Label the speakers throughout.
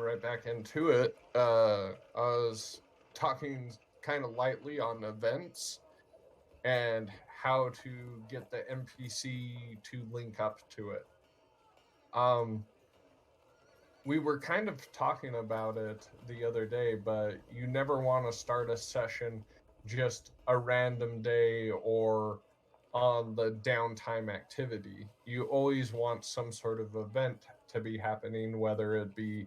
Speaker 1: right back into it. I was talking kind of lightly on events and how to get the NPC to link up to it. Um, we were kind of talking about it the other day, but you never want to start a session just a random day or on the downtime activity. You always want some sort of event to be happening, whether it be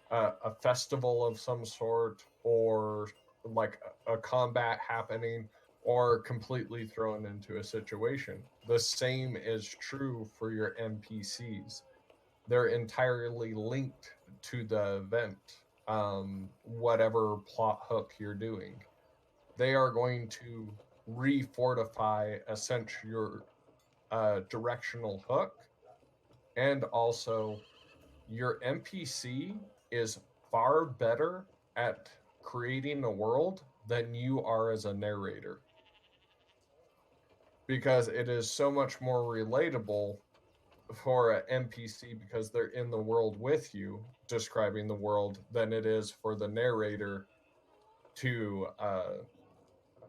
Speaker 1: a festival of some sort or like a combat happening or completely thrown into a situation. The same is true for your NPCs. They're entirely linked to the event, whatever plot hook you're doing. They are going to refortify essentially your directional hook, and also your NPC is far better at creating a world than you are as a narrator, because it is so much more relatable for an NPC because they're in the world with you, describing the world, than it is for the narrator to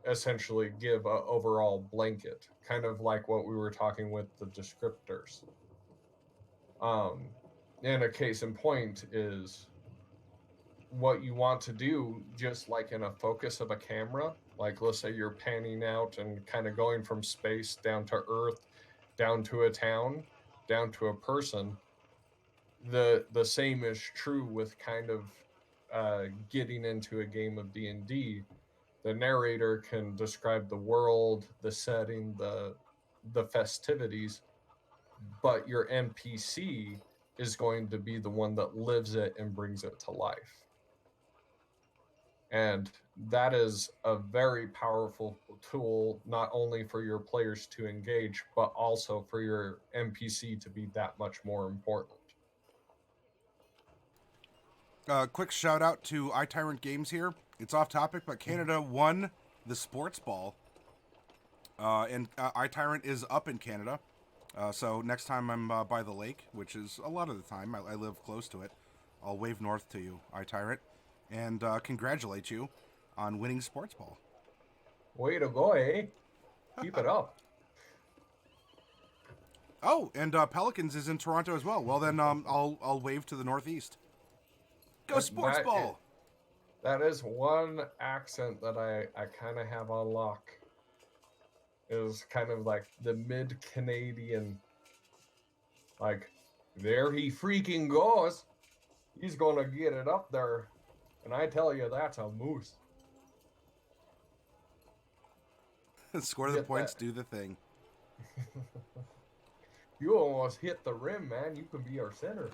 Speaker 1: essentially give a overall blanket, kind of like what we were talking with the descriptors. Um, and a case in point is what you want to do, just like in a focus of a camera. Like, let's say you're panning out and kind of going from space down to Earth, down to a town, down to a person. The same is true with kind of getting into a game of D&D. The narrator can describe the world, the setting, the festivities, but your NPC is going to be the one that lives it and brings it to life. And that is a very powerful tool, not only for your players to engage, but also for your NPC to be that much more important.
Speaker 2: Quick shout out to iTyrant Games here. It's off topic, but Canada won the sports ball. And iTyrant is up in Canada. So next time I'm by the lake, which is a lot of the time, I live close to it, I'll wave north to you, iTyrant, and congratulate you on winning sports ball.
Speaker 1: Way to go, eh? Keep it up.
Speaker 2: Oh, and Pelicans is in Toronto as well. Well, then I'll wave to the northeast. Go sports
Speaker 1: That
Speaker 2: ball!
Speaker 1: that is one accent that I kind of have on lock. Is kind of like the mid Canadian, like, there he freaking goes. He's gonna get it up there. And I tell you, that's a moose.
Speaker 2: Score the
Speaker 1: Get
Speaker 2: points,
Speaker 1: that.
Speaker 2: do the thing.
Speaker 1: You almost hit the rim, man. You can be our center.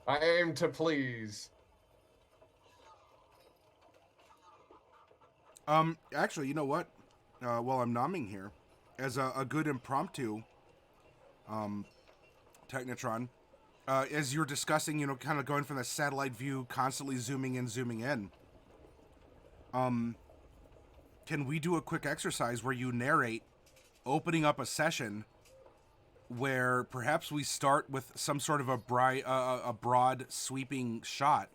Speaker 1: I aim to please.
Speaker 2: Actually, you know what? While I'm nomming here, as a good impromptu Technatron, as you're discussing, kind of going from the satellite view, constantly zooming in, zooming in, can we do a quick exercise where you narrate opening up a session where perhaps we start with some sort of a broad sweeping shot,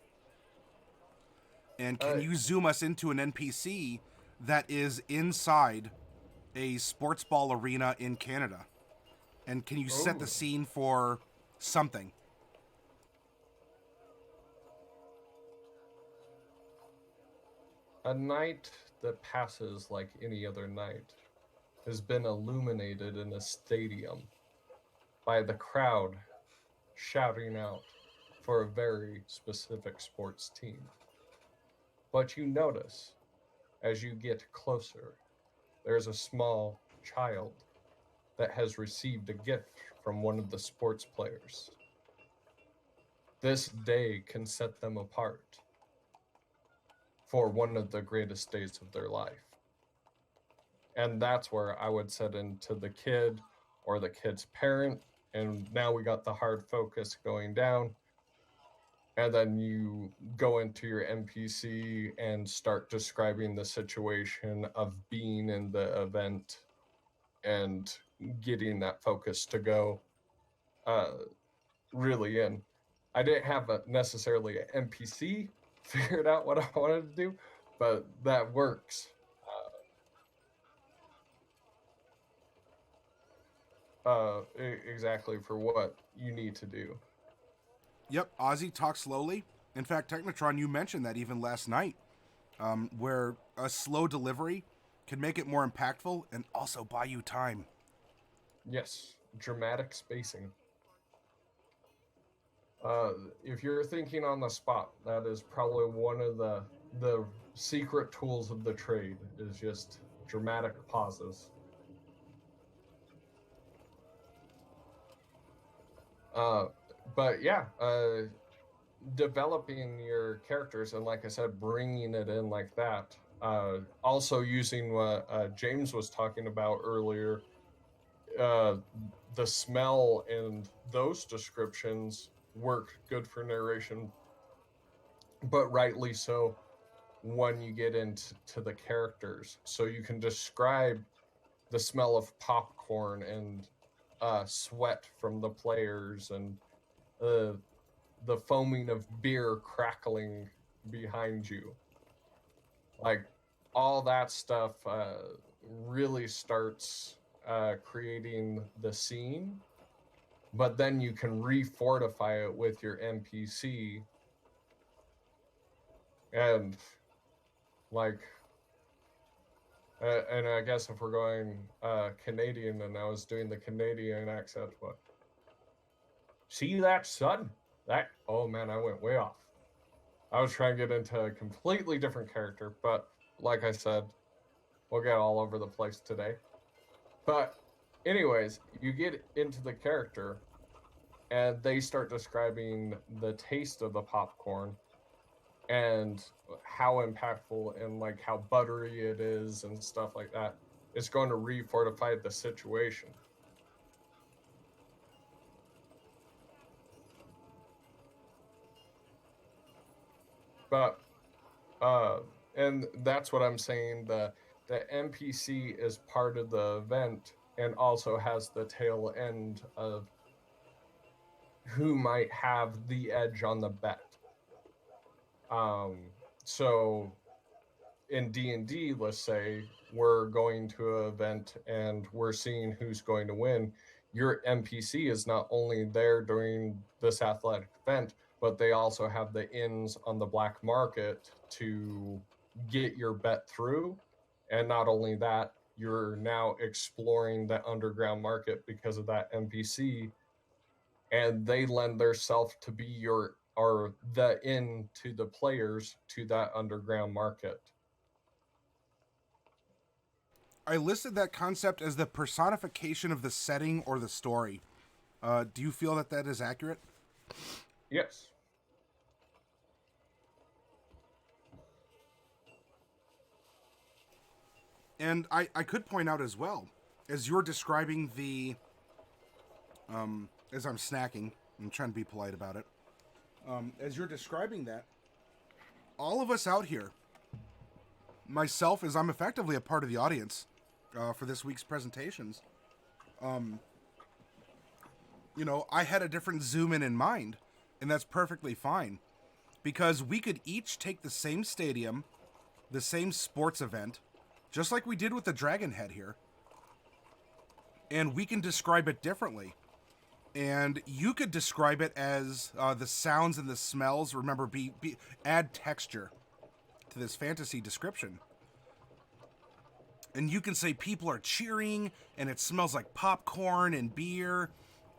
Speaker 2: and can
Speaker 1: Uh,
Speaker 2: you zoom us into an NPC that is inside a sports ball arena in Canada? And can you set the
Speaker 1: oh,
Speaker 2: scene for something?
Speaker 1: a night that passes like any other night has been illuminated in a stadium by the crowd shouting out for a very specific sports team. But you notice, as you get closer, there's a small child that has received a gift from one of the sports players. This day can set them apart for one of the greatest days of their life. And that's where I would set into the kid or the kid's parent. And now we got the hard focus going down. and then you go into your NPC and start describing the situation of being in the event and getting that focus to go really in. I didn't have necessarily an NPC figured out what I wanted to do, but that works. Exactly for what you need to do.
Speaker 2: Yep, Ozzy talks slowly. In fact, Technatron, you mentioned that even last night, where a slow delivery can make it more impactful and also buy you time.
Speaker 1: Yes, dramatic spacing. If you're thinking on the spot, that is probably one of the secret tools of the trade is just dramatic pauses. Uh, but yeah, developing your characters and, like I said, bringing it in like that. Also using what James was talking about earlier, uh, the smell and those descriptions work good for narration, but rightly so when you get into the characters. So you can describe the smell of popcorn and sweat from the players and uh, the foaming of beer crackling behind you. Like all that stuff really starts creating the scene, but then you can refortify it with your NPC. And like, and I guess if we're going Canadian, and I was doing the Canadian accent, what? See that sun? That, oh man, I went way off. I was trying to get into a completely different character, but like I said, we'll get all over the place today. But anyways, you get into the character and they start describing the taste of the popcorn and how impactful and like how buttery it is and stuff like that. It's going to refortify the situation. But and that's what I'm saying. The NPC is part of the event and also has the tail end of who might have the edge on the bet. So in D&D, let's say we're going to an event and we're seeing who's going to win. Your NPC is not only there during this athletic event, but they also have the ins on the black market to get your bet through. And not only that, you're now exploring the underground market because of that NPC, and they lend their self to be your or the in to the players to that underground market.
Speaker 2: I listed that concept as the personification of the setting or the story. Do you feel that that is accurate?
Speaker 1: Yes.
Speaker 2: And I could point out as well, as you're describing the, as I'm snacking, I'm trying to be polite about it. As you're describing that, all of us out here, myself, as I'm effectively a part of the audience for this week's presentations, you know, I had a different zoom in mind, and that's perfectly fine. Because we could each take the same stadium, the same sports event, just like we did with the Dragon Head here, and we can describe it differently. And you could describe it as the sounds and the smells. Remember, add texture to this fantasy description. And you can say people are cheering, and it smells like popcorn and beer,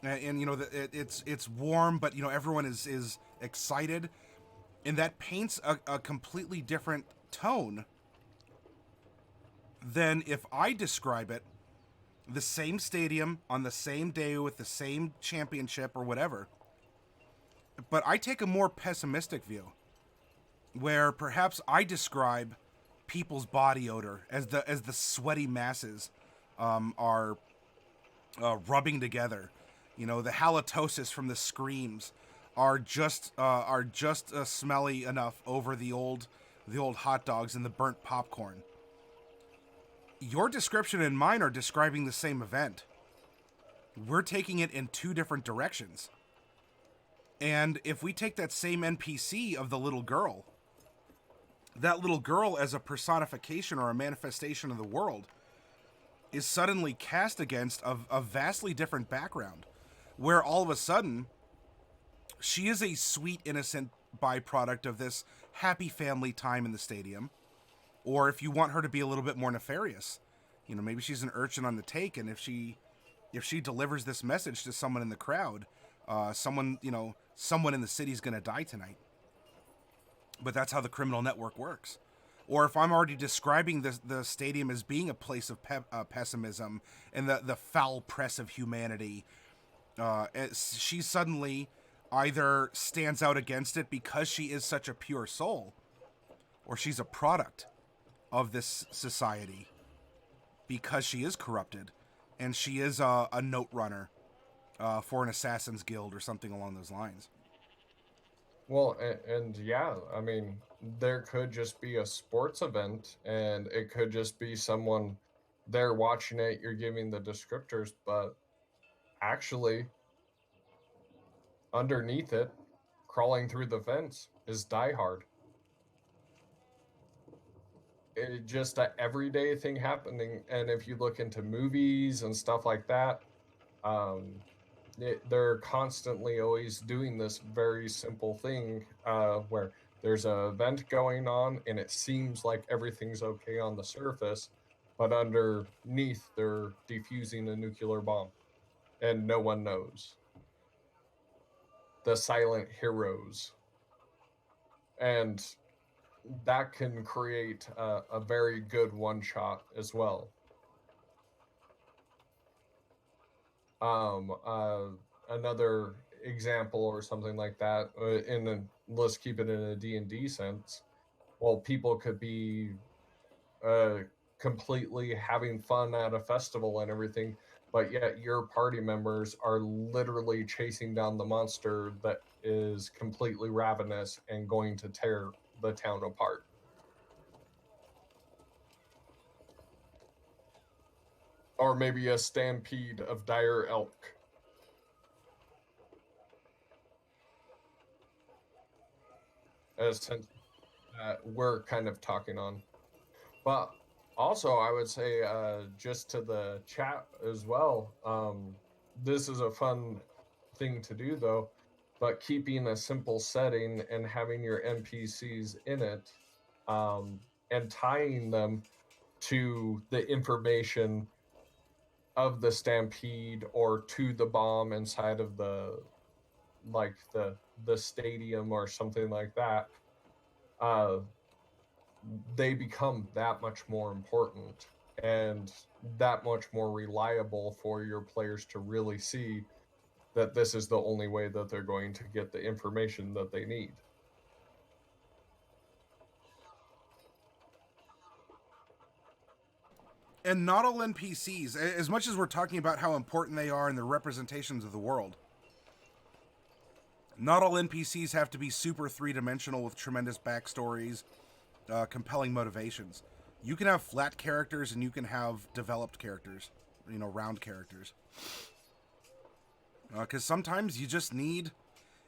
Speaker 2: and you know it's warm, but you know everyone is excited, and that paints a completely different tone than if I describe it the same stadium on the same day with the same championship or whatever. But I take a more pessimistic view, where perhaps I describe people's body odor as the sweaty masses are rubbing together. You know, the halitosis from the screams, are just smelly enough over the old hot dogs and the burnt popcorn. Your description and mine are describing the same event. We're taking it in two different directions. And if we take that same NPC of the little girl, that little girl as a personification or a manifestation of the world is suddenly cast against a vastly different background, where all of a sudden she is a sweet, innocent byproduct of this happy family time in the stadium. Or if you want her to be a little bit more nefarious, you know, maybe she's an urchin on the take, and if she delivers this message to someone in the crowd, someone in the city's going to die tonight. But that's how the criminal network works. Or if I'm already describing the stadium as being a place of pessimism and the foul press of humanity, she suddenly either stands out against it because she is such a pure soul, or she's a product of this society because she is corrupted, and she is a note runner for an assassin's guild or something along those lines.
Speaker 1: Well, and yeah, I mean, there could just be a sports event, and it could just be someone there watching it, you're giving the descriptors, but actually, underneath it, crawling through the fence, is Die Hard. It just an everyday thing happening, and if you look into movies and stuff like that, um, they're constantly always doing this very simple thing where there's an event going on and it seems like everything's okay on the surface, but underneath they're defusing a nuclear bomb and no one knows. The silent heroes. And that can create a very good one shot as well. Another example or something like that, let's keep it in a D&D sense. Well, people could be completely having fun at a festival and everything, but yet your party members are literally chasing down the monster that is completely ravenous and going to tear the town apart. Or maybe a stampede of dire elk. As we're kind of talking on. But also, I would say, just to the chat as well, this is a fun thing to do, though, but keeping a simple setting and having your NPCs in it, and tying them to the information of the stampede or to the bomb inside of the stadium or something like that, they become that much more important and that much more reliable for your players to really see that this is the only way that they're going to get the information that they need.
Speaker 2: And not all NPCs, as much as we're talking about how important they are in the representations of the world, not all NPCs have to be super three-dimensional with tremendous backstories, compelling motivations. You can have flat characters and you can have developed characters, round characters. Because sometimes you just need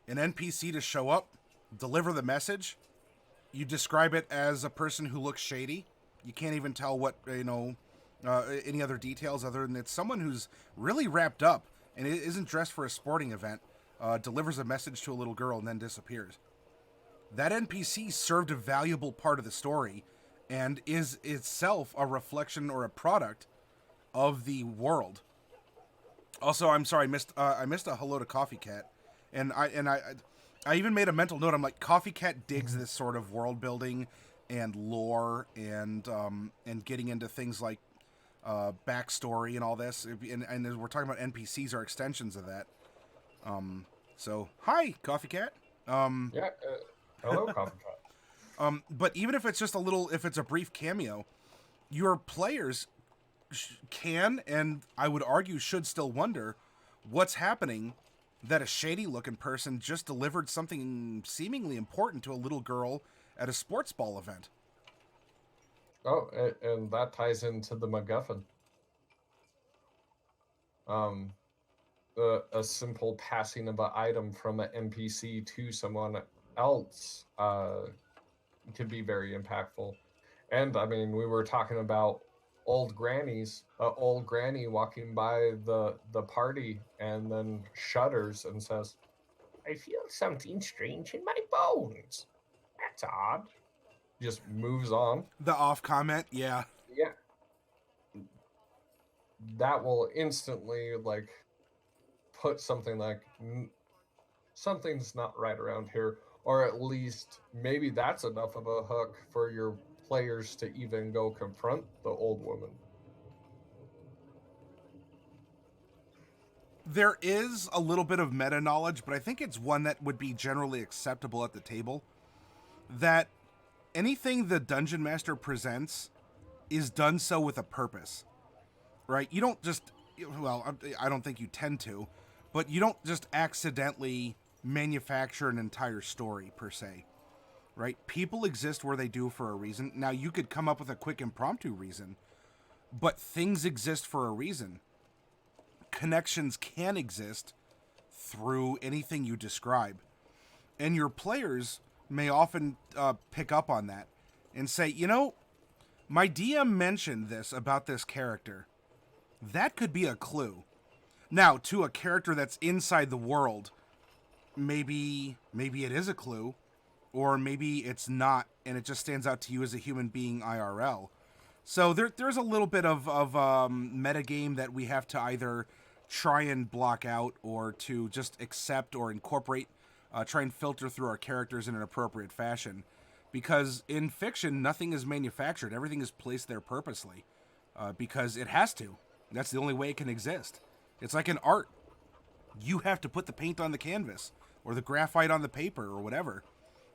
Speaker 2: an NPC to show up, deliver the message. You describe it as a person who looks shady. You can't even tell what, any other details other than it's someone who's really wrapped up and isn't dressed for a sporting event, delivers a message to a little girl and then disappears. That NPC served a valuable part of the story and is itself a reflection or a product of the world. Also, I'm sorry, I missed a hello to Coffee Cat, and I even made a mental note. I'm like, Coffee Cat digs this sort of world building and lore and getting into things like backstory and all this. And as we're talking about NPCs are extensions of that. So hi, Coffee Cat.
Speaker 1: Yeah. Hello, Coffee Cat.
Speaker 2: But even if it's just if it's a brief cameo, your players can, and I would argue should still wonder what's happening that a shady-looking person just delivered something seemingly important to a little girl at a sports ball event.
Speaker 1: Oh, and that ties into the MacGuffin. A simple passing of an item from an NPC to someone else can be very impactful. And I mean, we were talking about old grannies, old granny walking by the party and then shudders and says, "I feel something strange in my bones. That's odd." Just moves on.
Speaker 2: The off comment, yeah.
Speaker 1: Yeah, that will instantly like put something like something's not right around here, or at least maybe that's enough of a hook for your players to even go confront the old woman.
Speaker 2: There is a little bit of meta knowledge, but I think it's one that would be generally acceptable at the table. That anything the dungeon master presents is done so with a purpose, right? You don't just, well, I don't think you tend to, but you don't just accidentally manufacture an entire story per se, right? People exist where they do for a reason. Now, you could come up with a quick impromptu reason, but things exist for a reason. Connections can exist through anything you describe. And your players may often pick up on that and say, you know, my DM mentioned this about this character. That could be a clue. Now, to a character that's inside the world, maybe it is a clue, or maybe it's not, and it just stands out to you as a human being IRL. So there's a little bit of metagame that we have to either try and block out or to just accept or incorporate, try and filter through our characters in an appropriate fashion. Because in fiction, nothing is manufactured. Everything is placed there purposely. Because it has to. That's the only way it can exist. It's like an art. You have to put the paint on the canvas or the graphite on the paper or whatever.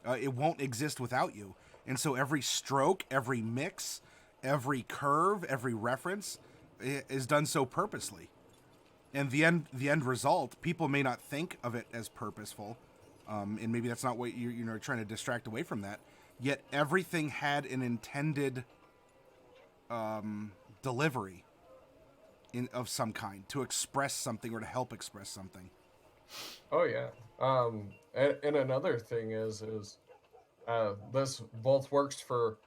Speaker 2: It won't exist without you. And so every stroke, every mix, every curve, every reference is done so purposely. And the end result, people may not think of it as purposeful, and maybe that's not what you're trying to distract away from that. Yet everything had an intended delivery of some kind to express something or to help express something.
Speaker 1: Oh yeah. And another thing is this both works for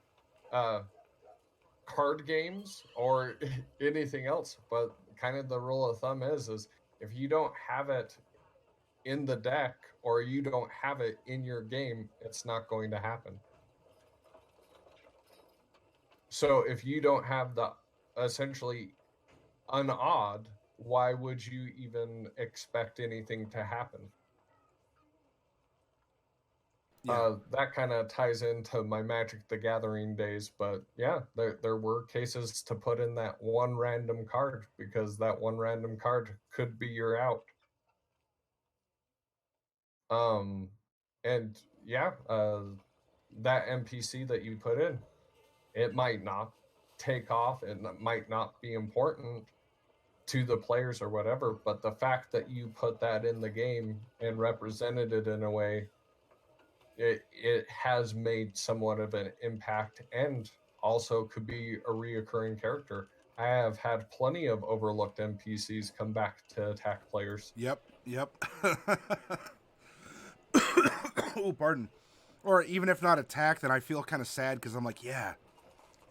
Speaker 1: card games or anything else, but kind of the rule of thumb is if you don't have it in the deck or you don't have it in your game, it's not going to happen. So if you don't have the essentially unodd, why would you even expect anything to happen?
Speaker 2: Yeah.
Speaker 1: That kind of ties into my Magic the Gathering days, but yeah, there were cases to put in that one random card because that one random card could be your out. Um, and yeah, that NPC that you put in, it might not take off, it might not be important to the players or whatever, but the fact that you put that in the game and represented it in a way, it has made somewhat of an impact and also could be a reoccurring character. I have had plenty of overlooked NPCs come back to attack players.
Speaker 2: Yep. Oh, pardon. Or even if not attack, then I feel kind of sad because I'm like, yeah,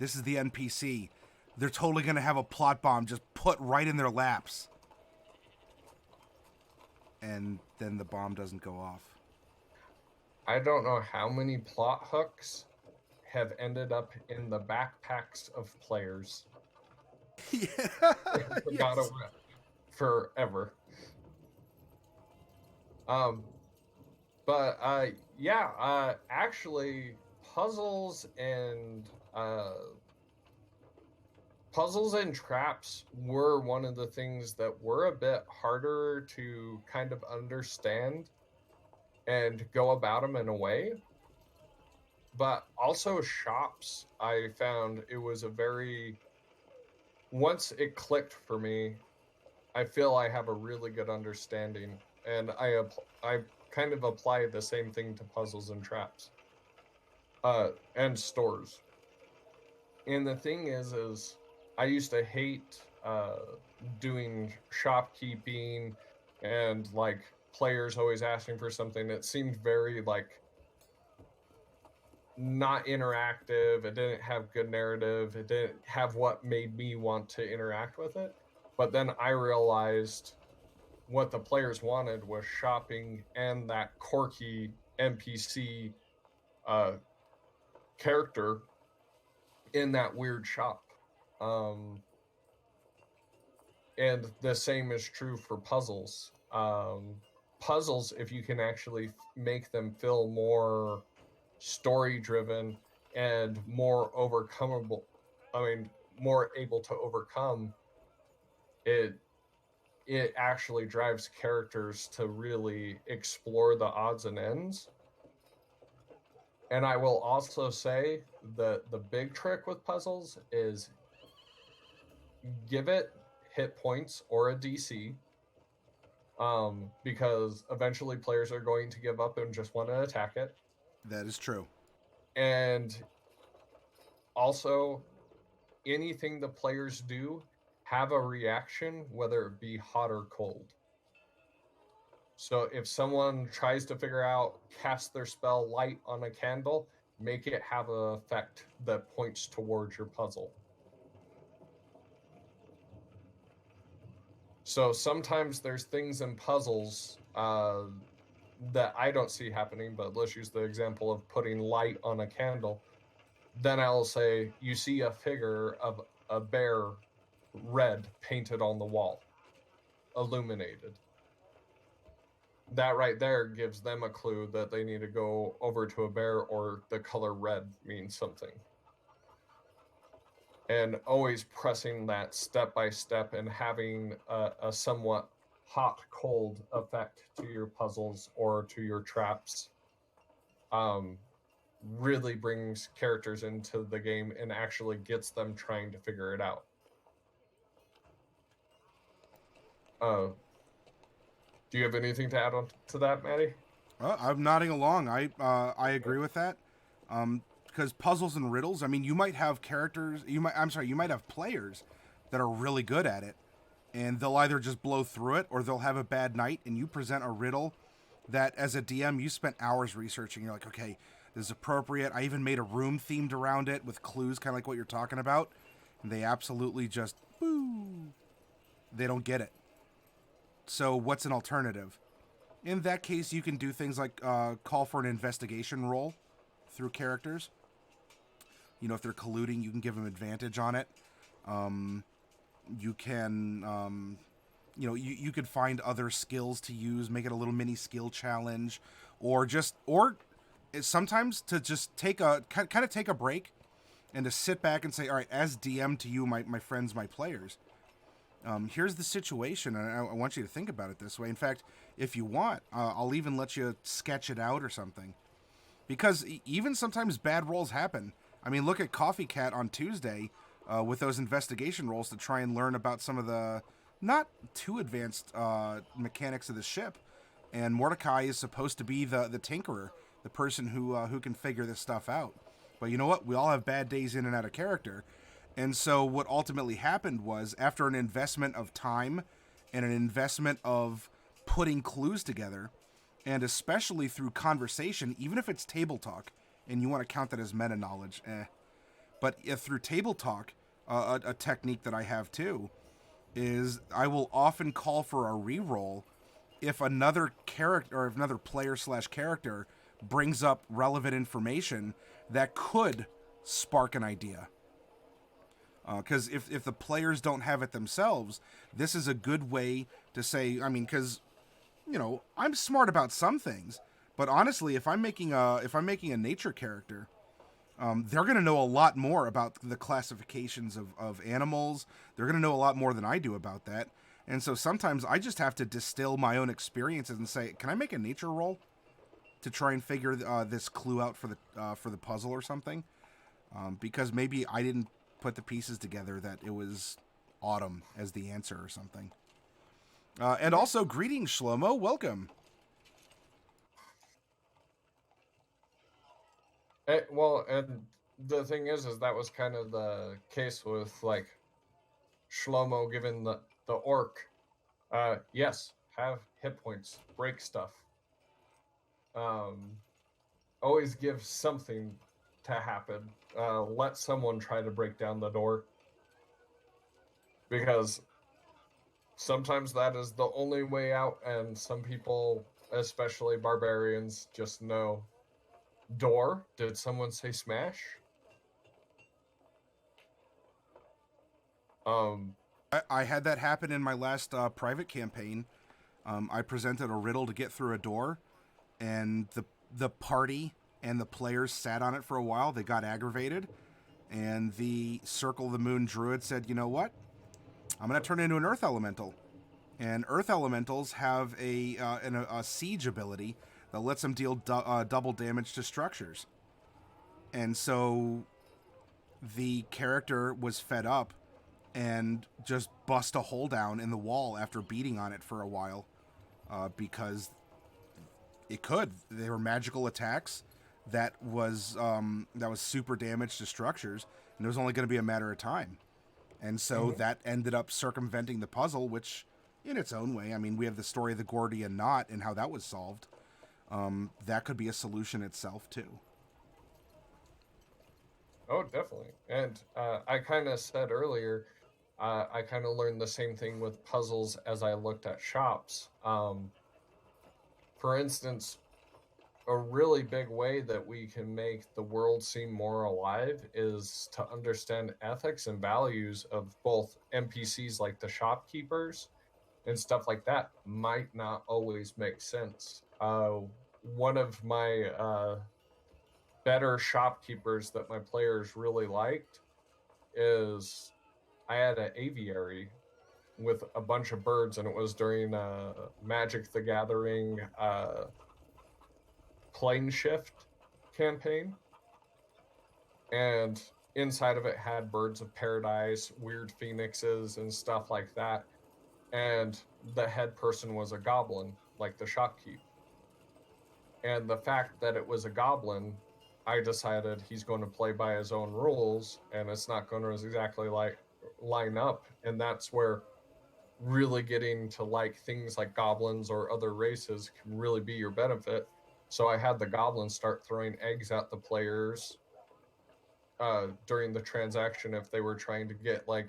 Speaker 2: this is the NPC. They're totally going to have a plot bomb just put right in their laps. And then the bomb doesn't go off.
Speaker 1: I don't know how many plot hooks have ended up in the backpacks of players.
Speaker 2: Yeah.
Speaker 1: Forgot
Speaker 2: Yes.
Speaker 1: forever. Um, but yeah, actually, puzzles and traps were one of the things that were a bit harder to kind of understand and go about them in a way. But also shops, I found it was a very, once it clicked for me, I feel I have a really good understanding and I kind of apply the same thing to puzzles and traps, and stores. And the thing is I used to hate doing shopkeeping and like players always asking for something. It seemed very like not interactive. It didn't have good narrative. It didn't have what made me want to interact with it. But then I realized what the players wanted was shopping and that quirky NPC uh, character in that weird shop. Um, and the same is true for puzzles. Puzzles, if you can actually make them feel more story driven and more overcomable, I mean, more able to overcome it, it actually drives characters to really explore the odds and ends. And I will also say the big trick with puzzles is give it hit points or a DC, because eventually players are going to give up and just want to attack it.
Speaker 2: That is true.
Speaker 1: And also, anything the players do have a reaction, whether it be hot or cold. So if someone tries to figure out cast their spell light on a candle, make it have an effect that points towards your puzzle. So sometimes there's things in puzzles that I don't see happening, but let's use the example of putting light on a candle. Then I'll say, you see a figure of a bear red painted on the wall, illuminated. That right there gives them a clue that they need to go over to a bear, or the color red means something. And always pressing that step by step and having a somewhat hot cold effect to your puzzles or to your traps really brings characters into the game and actually gets them trying to figure it out. Do you have anything to add on to that, Maddie?
Speaker 2: I'm nodding along. I agree with that. Because puzzles and riddles, I mean, you might have characters. You might have players that are really good at it, and they'll either just blow through it or they'll have a bad night. And you present a riddle that, as a DM, you spent hours researching. You're like, okay, this is appropriate. I even made a room themed around it with clues, kind of like what you're talking about. And they absolutely just, boo. They don't get it. So what's an alternative? In that case, you can do things like call for an investigation roll through characters. You know, if they're colluding, you can give them advantage on it. You can, you could find other skills to use, make it a little mini skill challenge, or sometimes to just take a break and to sit back and say, all right, as DM to you, my friends, my players, here's the situation, and I want you to think about it this way. In fact, if you want, I'll even let you sketch it out or something. Because even sometimes bad rolls happen. I mean, look at Coffee Cat on Tuesday with those investigation rolls to try and learn about some of the not too advanced mechanics of the ship. And Mordecai is supposed to be the tinkerer, the person who can figure this stuff out. But you know what? We all have bad days in and out of character. And so what ultimately happened was, after an investment of time and an investment of putting clues together, and especially through conversation, even if it's table talk, and you want to count that as meta knowledge, but through table talk, a technique that I have too is I will often call for a reroll if another character or if another player / character brings up relevant information that could spark an idea. Because if the players don't have it themselves, this is a good way to say, I mean, because, you know, I'm smart about some things, but honestly, if I'm making a nature character, they're going to know a lot more about the classifications of animals. They're going to know a lot more than I do about that. And so sometimes I just have to distill my own experiences and say, can I make a nature roll to try and figure this clue out for the puzzle or something? Because maybe I didn't put the pieces together that it was autumn as the answer or something. And also, greetings, Shlomo. Welcome.
Speaker 1: Well, and the thing is that was kind of the case with like Shlomo giving the orc. Yes, have hit points, break stuff. Always give something to happen. Let someone try to break down the door, because sometimes that is the only way out, and some people, especially barbarians, just know door. Did someone say smash?
Speaker 2: I had that happen in my last private campaign. I presented a riddle to get through a door, and the party and the players sat on it for a while. They got aggravated, and the Circle of the Moon druid said, "You know what? I'm going to turn into an Earth Elemental." And Earth Elementals have a siege ability that lets them deal double damage to structures. And so the character was fed up and just bust a hole down in the wall after beating on it for a while, because it could. They were magical attacks that was super damage to structures, and it was only going to be a matter of time. And so that ended up circumventing the puzzle, which, in its own way, I mean, we have the story of the Gordian knot and how that was solved. That could be a solution itself too.
Speaker 1: Oh, definitely. And I kind of said earlier, I kind of learned the same thing with puzzles as I looked at shops. For instance, a really big way that we can make the world seem more alive is to understand ethics and values of both NPCs, like the shopkeepers and stuff like that, might not always make sense. One of my better shopkeepers that my players really liked is I had an aviary with a bunch of birds, and it was during Magic the Gathering plane shift campaign. And inside of it had birds of paradise, weird phoenixes, and stuff like that. And the head person was a goblin, like the shopkeep. And the fact that it was a goblin, I decided he's going to play by his own rules, and it's not going to exactly like line up. And that's where really getting to like things like goblins or other races can really be your benefit. So I had the goblins start throwing eggs at the players during the transaction if they were trying to get like,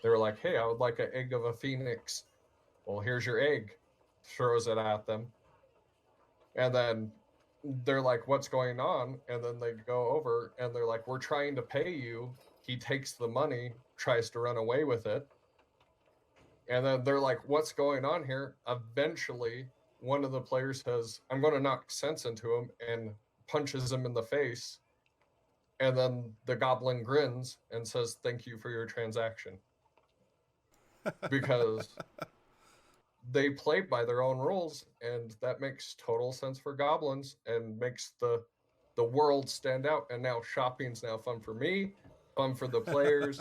Speaker 1: they were like, hey, I would like an egg of a phoenix. Well, here's your egg. Throws it at them. And then they're like, what's going on? And then they go over and they're like, we're trying to pay you. He takes the money, tries to run away with it. And then they're like, what's going on here? Eventually, one of the players says, I'm going to knock sense into him, and punches him in the face. And then the goblin grins and says, thank you for your transaction. Because they play by their own rules, and that makes total sense for goblins and makes the world stand out. And now shopping's now fun for me, fun for the players.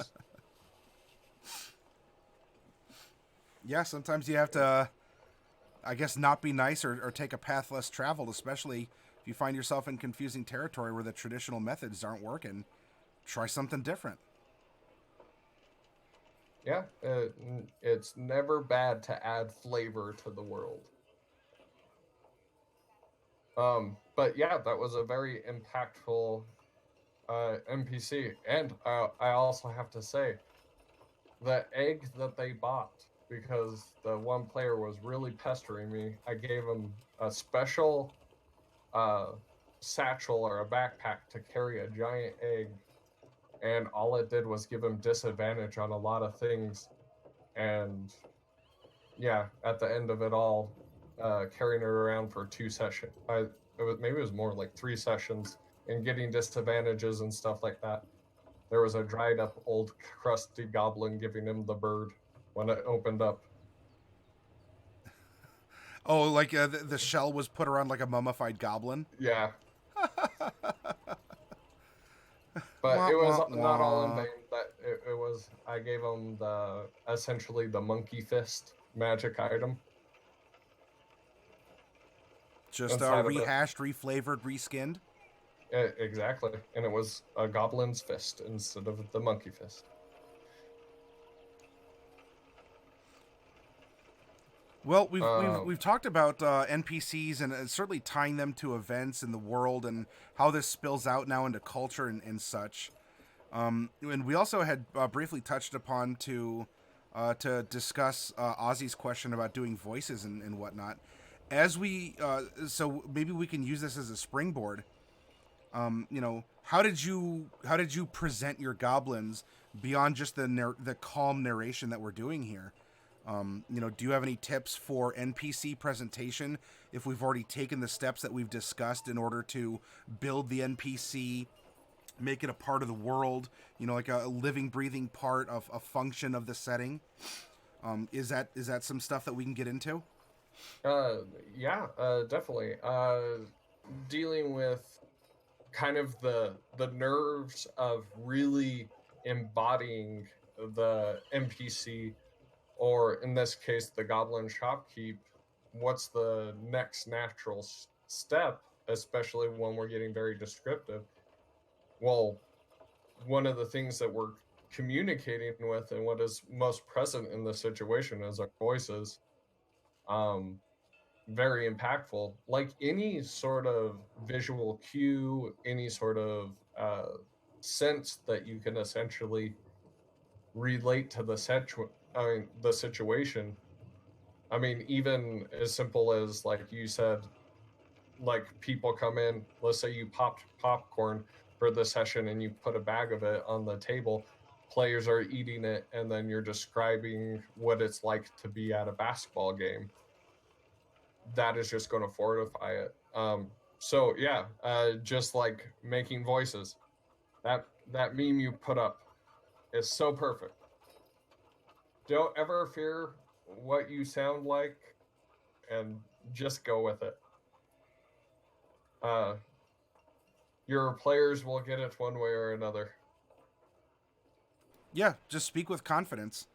Speaker 2: Yeah, sometimes you have to, I guess, not be nice or take a path less traveled, especially if you find yourself in confusing territory where the traditional methods aren't working. Try something different.
Speaker 1: Yeah, it's never bad to add flavor to the world. But yeah, that was a very impactful NPC. And I also have to say, the egg that they bought, because the one player was really pestering me, I gave him a special satchel or a backpack to carry a giant egg, and all it did was give him disadvantage on a lot of things. And yeah, at the end of it all, carrying it around for 2 sessions, maybe it was more like 3 sessions, and getting disadvantages and stuff like that. There was a dried up old crusty goblin giving him the bird when it opened up.
Speaker 2: Oh, like the shell was put around like a mummified goblin?
Speaker 1: Yeah. But
Speaker 2: Wah,
Speaker 1: it was
Speaker 2: wah,
Speaker 1: not all in
Speaker 2: wah.
Speaker 1: vain. That it was, I gave him essentially the monkey fist magic item
Speaker 2: Just
Speaker 1: inside of it.
Speaker 2: rehashed, reflavored, reskinned.
Speaker 1: Exactly, and it was a goblin's fist instead of the monkey fist.
Speaker 2: Well, we've talked about NPCs and certainly tying them to events in the world and how this spills out now into culture and such. And we also had briefly touched upon to discuss Ozzy's question about doing voices and whatnot. As we so maybe we can use this as a springboard. How did you present your goblins beyond just the calm narration that we're doing here? Do you have any tips for NPC presentation if we've already taken the steps that we've discussed in order to build the NPC, make it a part of the world, like a living, breathing part of a function of the setting? Is that some stuff that we can get into?
Speaker 1: Yeah, definitely. Dealing with kind of the nerves of really embodying the NPC, or in this case, the goblin shopkeep. What's the next natural step, especially when we're getting very descriptive? Well, one of the things that we're communicating with and what is most present in the situation is our voices. Um, Very impactful. Like any sort of visual cue, any sort of sense that you can essentially relate to the situation. I mean, even as simple as like you said, like people come in, let's say you popped popcorn for the session and you put a bag of it on the table, players are eating it, and then you're describing what it's like to be at a basketball game. That is just going to fortify it. So yeah, just like making voices. That meme you put up is so perfect. Don't ever fear what you sound like, and just go with it. Uh, your players will get it one way or another.
Speaker 2: Yeah, just speak with confidence,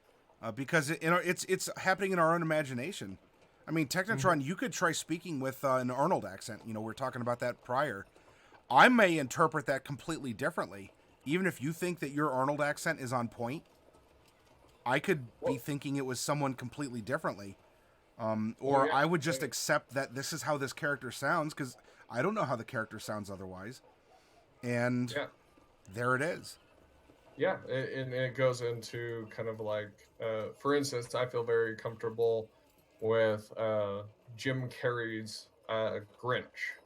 Speaker 2: because it's happening in our own imagination. I mean,
Speaker 1: Mm-hmm.
Speaker 2: Technatron, you could try speaking with an Arnold accent. We were talking about that prior. I may interpret that completely differently. Even if you think that your Arnold accent is on point, I could be
Speaker 1: Well,
Speaker 2: thinking it was someone completely differently.
Speaker 1: well,
Speaker 2: Or
Speaker 1: yeah,
Speaker 2: I would just accept that this is how this character sounds because I don't know how the character sounds otherwise. And
Speaker 1: yeah,
Speaker 2: there it is.
Speaker 1: yeah. And it goes into kind of like, for instance, I feel very comfortable with Jim Carrey's Grinch.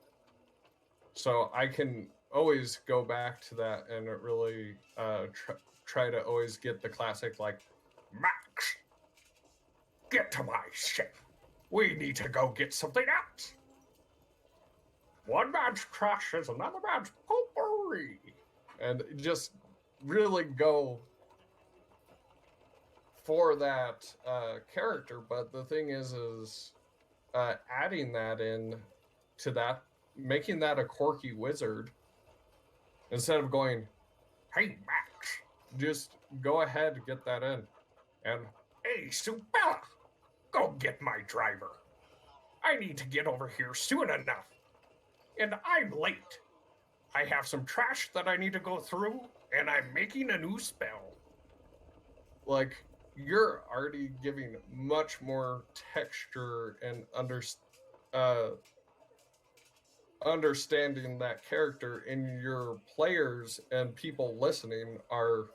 Speaker 1: So I can always go back to that and really try to always get the classic, like, Max, get to my ship. We need to go get something else. One man's trash is another man's potpourri. And just really go for that character. But the thing is adding that in to that, making that a quirky wizard instead of going, hey, Max, just go ahead and get that in. And, hey, Subella, go get my driver. I need to get over here soon enough. And I'm late. I have some trash that I need to go through, and I'm making a new spell. Like, you're already giving much more texture and uh, understanding that character, and your players and people listening are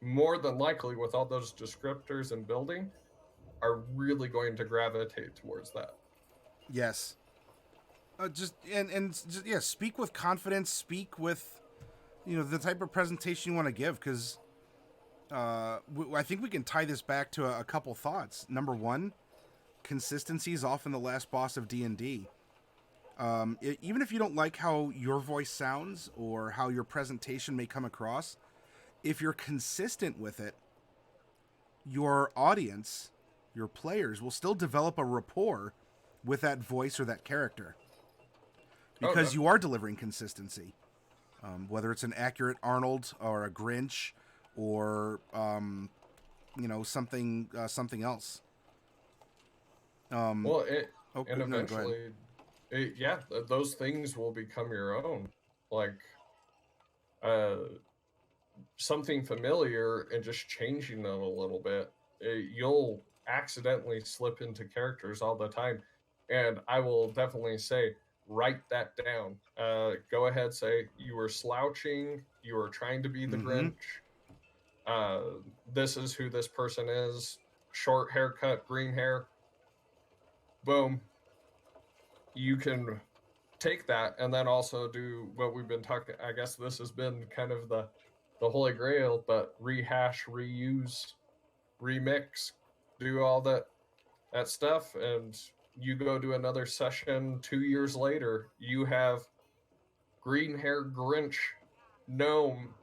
Speaker 1: more than likely, with all those descriptors and building, are really going to gravitate towards that.
Speaker 2: Yes. Yeah, speak with confidence. Speak with the type of presentation you want to give because I think we can tie this back to a couple thoughts. Number one, consistency is often the last boss of D&D. Even if you don't like how your voice sounds or how your presentation may come across, if you're consistent with it, your audience, your players, will still develop a rapport with that voice or that character
Speaker 1: Oh,
Speaker 2: because you are delivering consistency. Whether it's an accurate Arnold or a Grinch or something else.
Speaker 1: Well, it
Speaker 2: Oh
Speaker 1: and
Speaker 2: no, go ahead.
Speaker 1: eventually, yeah, those things will become your own. Like uh, something familiar and just changing it a little bit. You'll accidentally slip into characters all the time, and I will definitely say write that down. Go ahead, say you were slouching, you were trying to be the
Speaker 2: Mm-hmm.
Speaker 1: Grinch. Uh, this is who this person is. Short haircut, green hair. Boom. You can take that and then also do what we've been talking. I guess this has been kind of the holy grail, but rehash, reuse, remix, do all that stuff, and you go to another session 2 years later. You have green hair Grinch gnome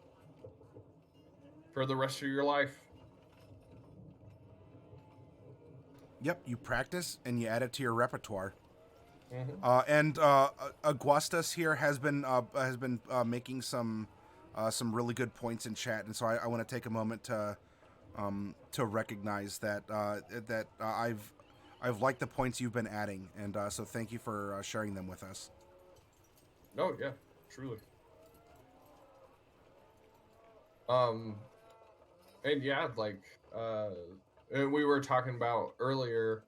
Speaker 1: for the rest of your life.
Speaker 2: Yep, you practice and you add it to your repertoire.
Speaker 1: Mm-hmm.
Speaker 2: And Augustus here has been making some really good points in chat, and so I want to take a moment to recognize that I've liked the points you've been adding, and so thank you for sharing them with us.
Speaker 1: Oh yeah, truly. Um, and yeah, like uh, and we were talking about earlier,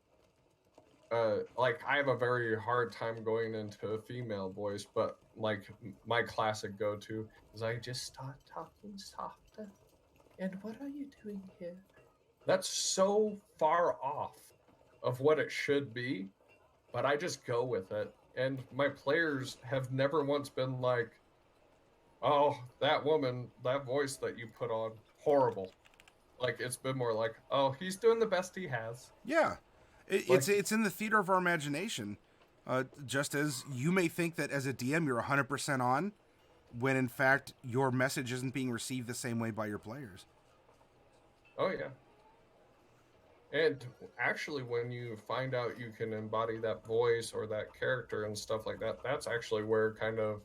Speaker 1: like I have a very hard time going into a female voice, but like my classic go to is I just start talking softer. And what are you doing here? That's so far off of what it should be, but I just go with it. And my players have never once been like, "Oh, that woman, that voice that you put on, horrible." Like it's been more like, "Oh, he's doing the best he has."
Speaker 2: Yeah,
Speaker 1: Like,
Speaker 2: it's in the theater of our imagination. Just as you may think that as a DM you're 100% on, when in fact your message isn't being received the same way by your players.
Speaker 1: oh yeah. And actually, when you find out you can embody that voice or that character and stuff like that, that's actually where kind of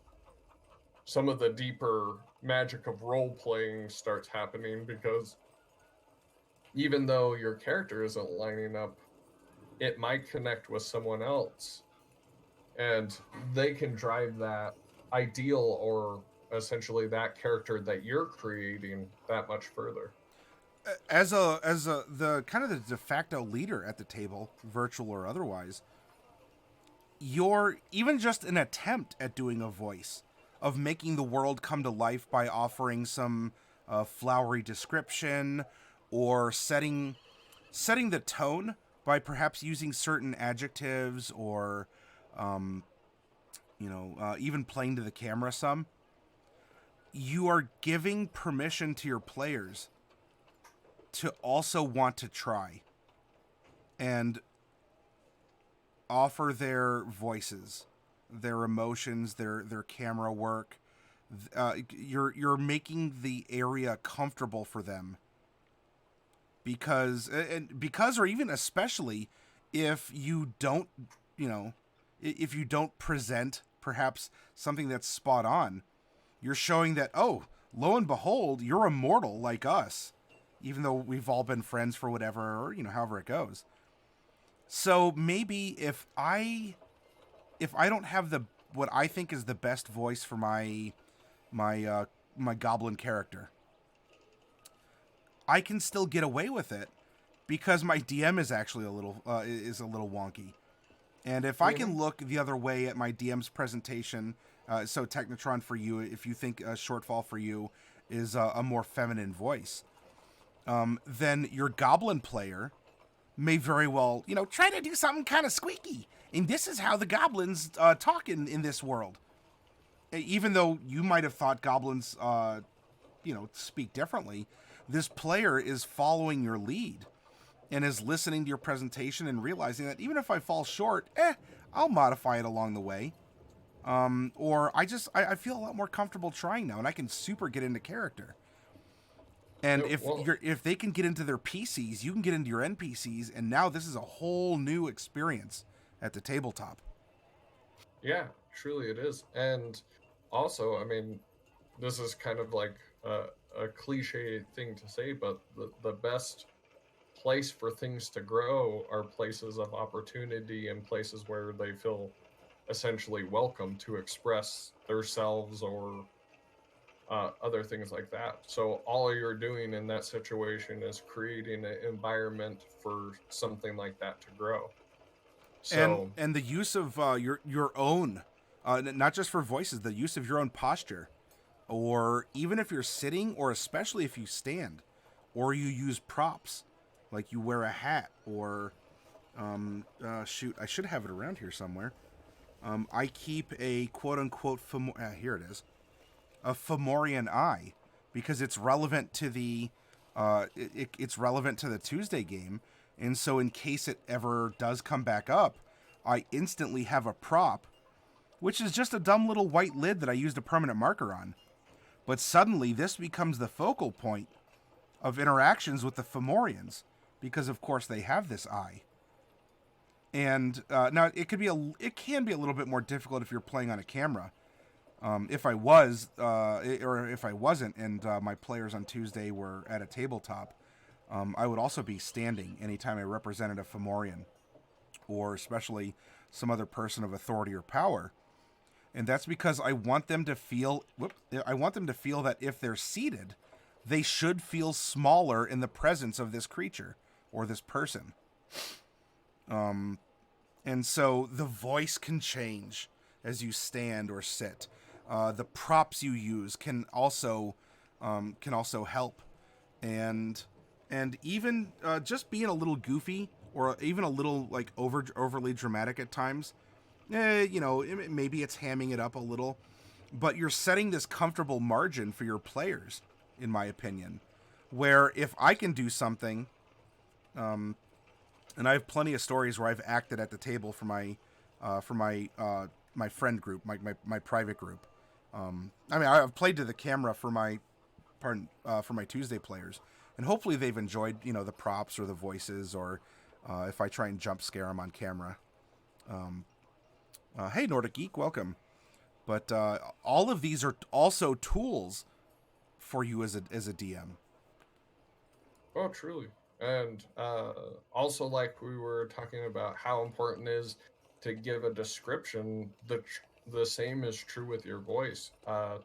Speaker 1: some of the deeper magic of role playing starts happening, because even though your character isn't lining up, it might connect with someone else and they can drive that ideal or essentially that character that you're creating that much further.
Speaker 2: As a the kind of the de facto leader at the table, virtual or otherwise, you're even just an attempt at doing a voice of making the world come to life by offering some flowery description or setting the tone by perhaps using certain adjectives or even playing to the camera some. You are giving permission to your players to also want to try and offer their voices, their emotions, their camera work. You're making the area comfortable for them because or even especially if you don't if you don't present perhaps something that's spot on, you're showing that, oh, lo and behold, you're immortal like us, even though we've all been friends for whatever, or however it goes. So maybe if I don't have the what I think is the best voice for my goblin character, I can still get away with it because my DM is actually a little wonky. And if I
Speaker 1: Mm-hmm.
Speaker 2: can look the other way at my DM's presentation, so Technatron for you, if you think a shortfall for you is a more feminine voice, then your goblin player may very well, try to do something kind of squeaky. And this is how the goblins talk in this world. Even though you might have thought goblins, speak differently, this player is following your lead and is listening to your presentation and realizing that even if I fall short, I'll modify it along the way. Or I feel a lot more comfortable trying now, and I can super get into character. And
Speaker 1: Well,
Speaker 2: if they can get into their PCs, you can get into your NPCs, and now this is a whole new experience at the tabletop.
Speaker 1: yeah, truly it is. And also, I mean, this is kind of like a cliche thing to say, but the best place for things to grow are places of opportunity and places where they feel essentially welcome to express themselves or other things like that. So all you're doing in that situation is creating an environment for something like that to grow. So
Speaker 2: And the use of your own, not just for voices, the use of your own posture, or even if you're sitting, or especially if you stand, or you use props, like you wear a hat, or shoot, I should have it around here somewhere. I keep a quote unquote here it is, a Fomorian eye, because it's relevant to the it's relevant to the Tuesday game, and so in case it ever does come back up, I instantly have a prop, which is just a dumb little white lid that I used a permanent marker on. But suddenly this becomes the focal point of interactions with the Fomorians, because of course they have this eye. And now it can be a little bit more difficult if you're playing on a camera. If I was, or if I wasn't, and my players on Tuesday were at a tabletop, I would also be standing anytime I represented a Fomorian, or especially some other person of authority or power. And that's because I want them to feel. I want them to feel that if they're seated, they should feel smaller in the presence of this creature or this person. And so the voice can change as you stand or sit. The props you use can also help, and even just being a little goofy or even a little like overly dramatic at times. Maybe it's hamming it up a little, but you're setting this comfortable margin for your players, in my opinion, where if I can do something, and I have plenty of stories where I've acted at the table for my my friend group, my private group. I've played to the camera for my Tuesday players, and hopefully they've enjoyed the props or the voices, or if I try and jump scare them on camera. Hey, Nordic Geek, welcome. But all of these are also tools for you as a DM.
Speaker 1: oh, truly. And also, like we were talking about how important it is to give a description, the same is true with your voice.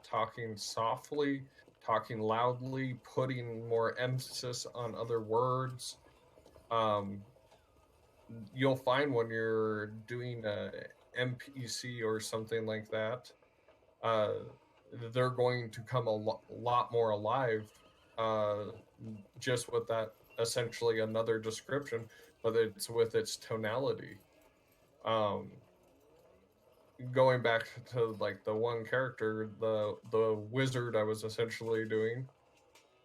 Speaker 1: Talking softly, talking loudly, putting more emphasis on other words. Um, you'll find when you're doing a NPC or something like that, uh, they're going to come lot more alive, uh, just with that essentially another description, but it's with its tonality. Um, going back to like the one character, the wizard I was essentially doing,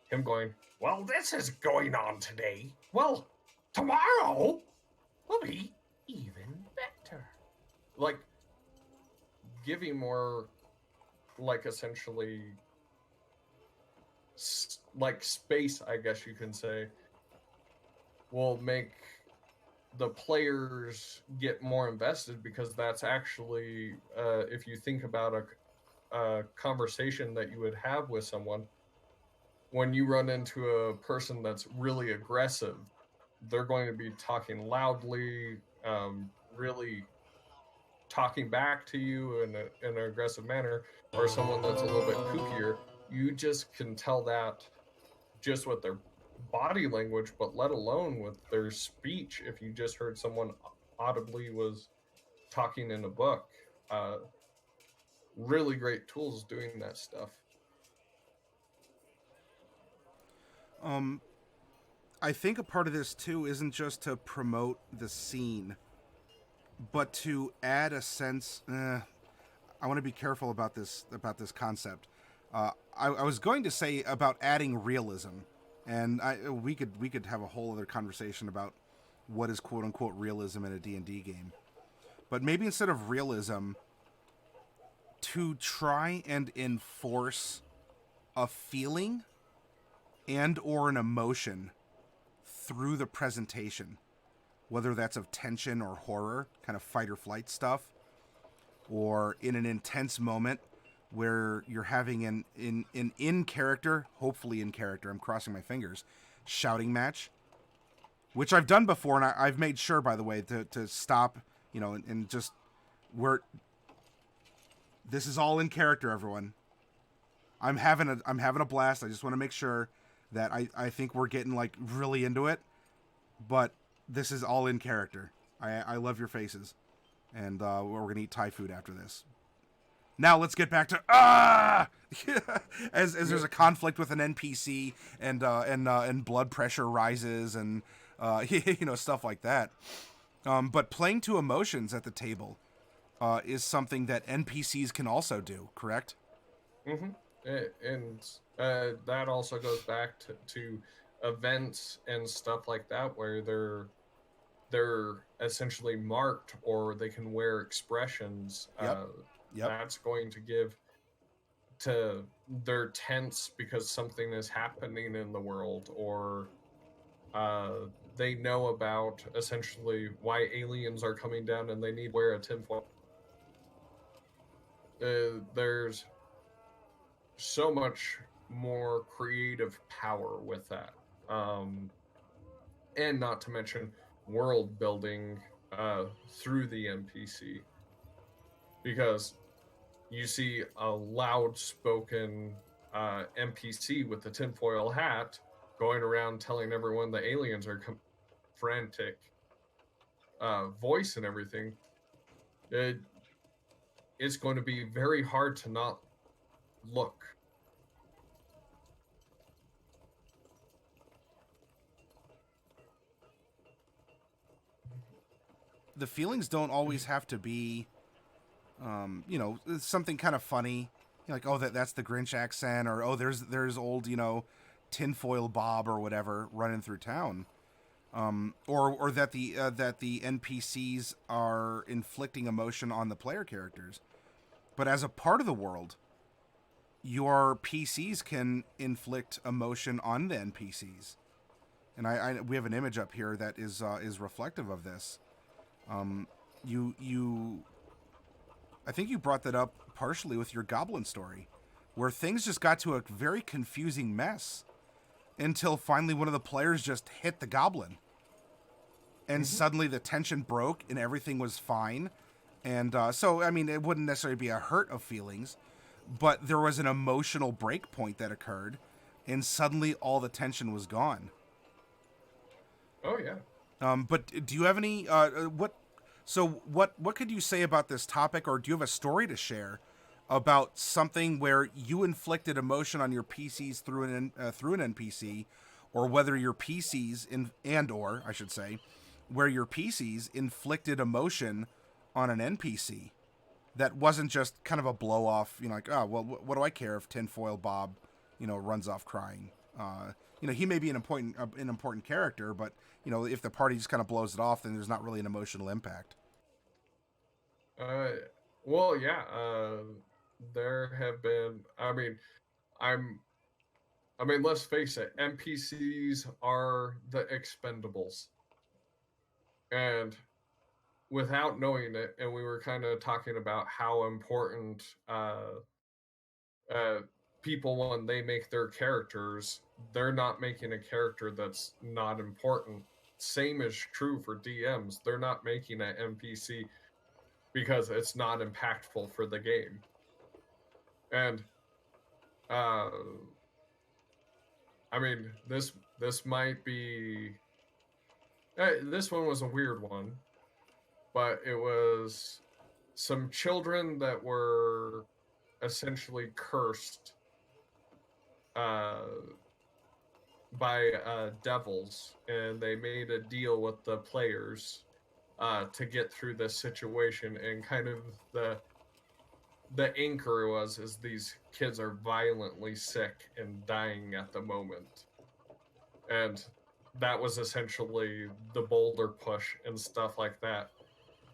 Speaker 1: him going, "Well, this is going on today. Well, tomorrow will be even better." Like giving more, like essentially like space, I guess you can say, will make the players get more invested, because that's actually, if you think about a conversation that you would have with someone, when you run into a person that's really aggressive, they're going to be talking loudly, really talking back to you in an aggressive manner, or someone that's a little bit kookier. You just can tell that just with their body language, but let alone with their speech. If you just heard someone audibly was talking in a book, uh, really great tools doing that stuff.
Speaker 2: I think a part of this too isn't just to promote the scene, but to add a sense. I want to be careful about this concept. I was going to say about adding realism, and we could have a whole other conversation about what is quote unquote realism in a D&D game. But maybe instead of realism, to try and enforce a feeling and or an emotion through the presentation, whether that's of tension or horror, kind of fight or flight stuff, or in an intense moment where you're having an in character, hopefully in character, I'm crossing my fingers, shouting match. which I've done before, and I've made sure, by the way, to stop, and just where this is all in character, everyone. I'm having a blast. I just want to make sure that I think we're getting like really into it, but this is all in character. I love your faces, and we're gonna eat Thai food after this. Now let's get back to as there's a conflict with an NPC and blood pressure rises and stuff like that. But playing to emotions at the table is something that NPCs can also do, correct?
Speaker 1: Mm-hmm. And that also goes back to events and stuff like that, where they're essentially marked, or they can wear expressions.
Speaker 2: Yep.
Speaker 1: That's going to give to their tense because something is happening in the world, or they know about essentially why aliens are coming down and they need to wear a tinfoil. There's so much more creative power with that. And not to mention world building through the NPC, because you see a loud spoken NPC with the tinfoil hat going around telling everyone the aliens are frantic voice and everything. It's going to be very hard to not look.
Speaker 2: The feelings don't always have to be, something kind of funny, like, oh, that's the Grinch accent, or oh, there's old, tinfoil Bob or whatever running through town, or that the NPCs are inflicting emotion on the player characters. But as a part of the world, your PCs can inflict emotion on the NPCs, and we have an image up here that is reflective of this. You I think you brought that up partially with your goblin story, where things just got to a very confusing mess until finally one of the players just hit the goblin, and suddenly the tension broke and everything was fine. And so, I mean, it wouldn't necessarily be a hurt of feelings, but there was an emotional break point that occurred, and suddenly all the tension was gone.
Speaker 1: Oh yeah.
Speaker 2: But do you have any what could you say about this topic, or do you have a story to share about something where you inflicted emotion on your PCs through an NPC, or whether your PCs or I should say, where your PCs inflicted emotion on an NPC that wasn't just kind of a blow off, like, oh well, what do I care if tinfoil Bob, runs off crying. He may be an important character, but if the party just kind of blows it off, then there's not really an emotional impact.
Speaker 1: Uh, well, yeah. There have been. I'm. I mean, let's face it. NPCs are the Expendables, and without knowing it, and we were kind of talking about how important uh, people, when they make their characters, they're not making a character that's not important. Same is true for DMs. They're not making an NPC because it's not impactful for the game. And uh, I mean, this might be this one was a weird one, but it was some children that were essentially cursed uh, by devils, and they made a deal with the players to get through this situation. And kind of the anchor was is these kids are violently sick and dying at the moment, and that was essentially the boulder push and stuff like that.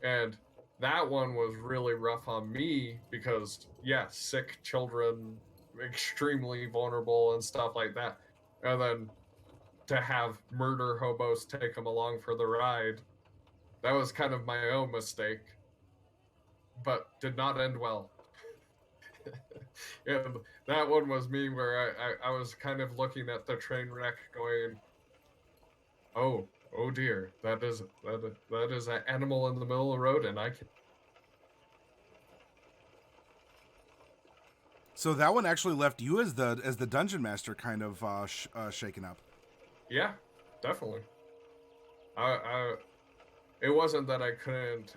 Speaker 1: And that one was really rough on me because, yeah, sick children, extremely vulnerable and stuff like that. And then to have murder hobos take them along for the ride, that was kind of my own mistake, but did not end well. And that one was me, where I was kind of looking at the train wreck going, oh, Oh dear, that is an animal in the middle of the road, and I can.
Speaker 2: So that one actually left you as the dungeon master, kind of shaken up.
Speaker 1: Yeah, definitely. I it wasn't that I couldn't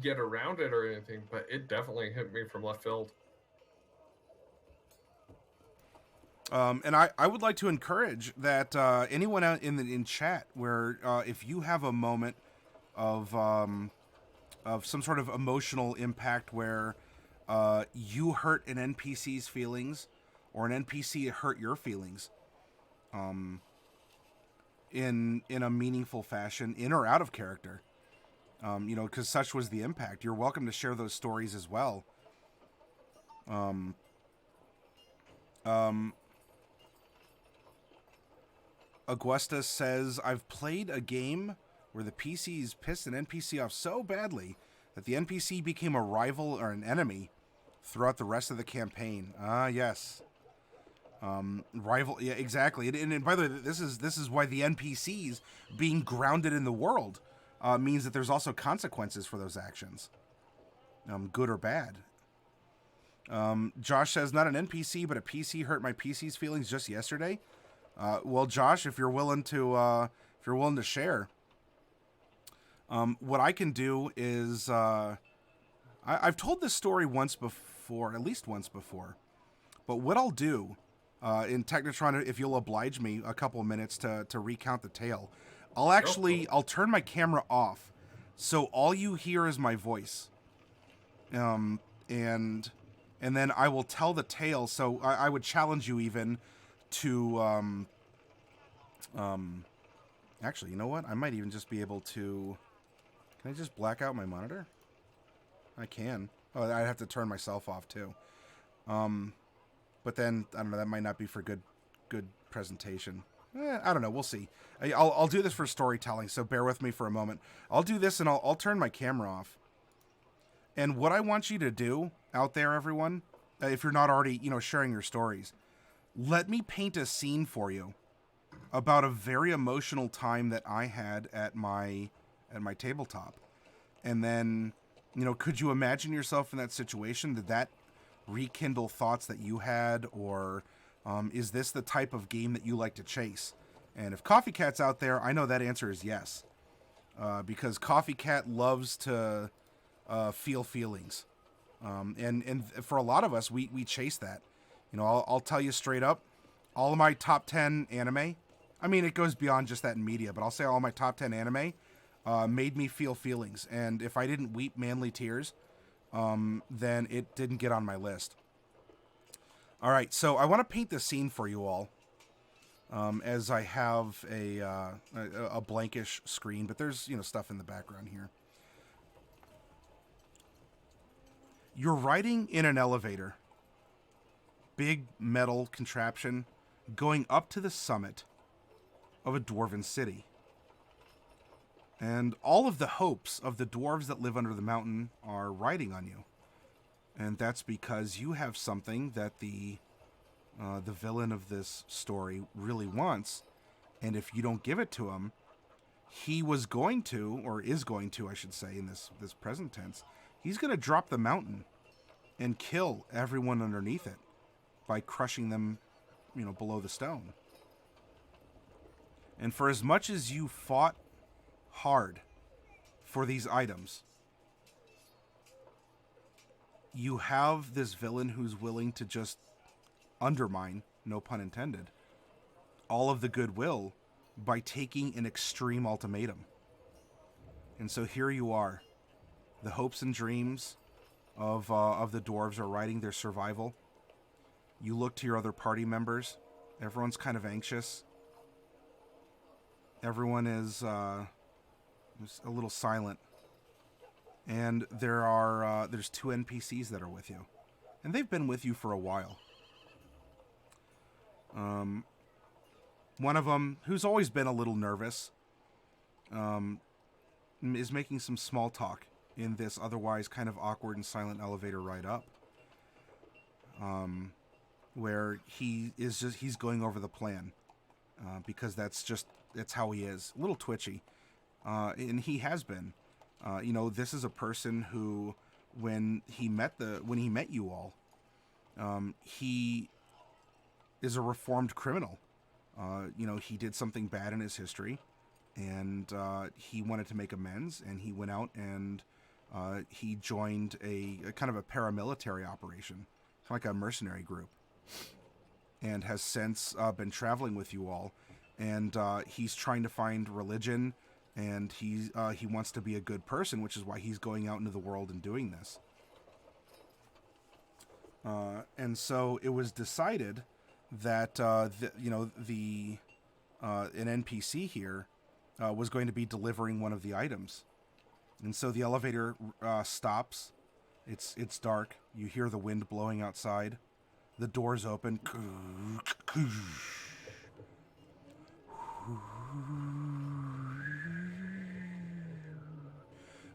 Speaker 1: get around it or anything, but it definitely hit me from left field.
Speaker 2: And I would like to encourage that anyone out in chat, where if you have a moment of some sort of emotional impact where you hurt an NPC's feelings, or an NPC hurt your feelings, in a meaningful fashion, in or out of character, because such was the impact. You're welcome to share those stories as well. Augusta says, I've played a game where the PCs pissed an NPC off so badly that the NPC became a rival or an enemy throughout the rest of the campaign. Ah, yes. Rival, yeah, exactly. And by the way, this is why the NPCs being grounded in the world means that there's also consequences for those actions, good or bad. Josh says, not an NPC, but a PC hurt my PC's feelings just yesterday. Well, Josh, if you're willing to share, what I can do is I've told this story once before, at least once before. But what I'll do in Technatron, if you'll oblige me a couple of minutes to recount the tale, I'll turn my camera off, so all you hear is my voice, and then I will tell the tale. So I would challenge you even to actually, you know what? I might even just be able to. Can I just black out my monitor? I can. Oh, I'd have to turn myself off too. But then I don't know. That might not be for good presentation. I don't know. We'll see. I'll do this for storytelling. So bear with me for a moment. I'll do this and I'll turn my camera off. And what I want you to do out there, everyone, if you're not already sharing your stories, let me paint a scene for you about a very emotional time that I had at my tabletop. And then, could you imagine yourself in that situation? Did that rekindle thoughts that you had, or is this the type of game that you like to chase? And if Coffee Cat's out there, I know that answer is yes, because Coffee Cat loves to feel feelings, and for a lot of us, we chase that. I'll tell you straight up, all of my top 10 anime, I mean, it goes beyond just that in media, but I'll say all my top 10 anime made me feel feelings, and if I didn't weep manly tears, then it didn't get on my list. All right, so I want to paint the scene for you all, as I have a blankish screen, but there's stuff in the background here. You're riding in an elevator, big metal contraption, going up to the summit of a dwarven city. And all of the hopes of the dwarves that live under the mountain are riding on you. And that's because you have something that the villain of this story really wants. And if you don't give it to him, he was going to, or is going to, I should say, in this present tense, he's going to drop the mountain and kill everyone underneath it by crushing them, below the stone. And for as much as you fought hard for these items, you have this villain who's willing to just undermine, no pun intended, all of the goodwill by taking an extreme ultimatum. And so here you are. The hopes and dreams of the dwarves are riding their survival. You look to your other party members. Everyone's kind of anxious. Everyone is a little silent. And there's two NPCs that are with you. And they've been with you for a while. One of them, who's always been a little nervous, is making some small talk in this otherwise kind of awkward and silent elevator ride up. Where he's going over the plan. Because that's just it's how he is. A little twitchy, and he has been. This is a person who, when he met you all, he is a reformed criminal. He did something bad in his history, and he wanted to make amends, and he went out and he joined a kind of a paramilitary operation, like a mercenary group, and has since been traveling with you all, and he's trying to find religion, and he wants to be a good person, which is why he's going out into the world and doing this. And so it was decided that an NPC here was going to be delivering one of the items, and so the elevator stops. It's dark. You hear the wind blowing outside. The doors open.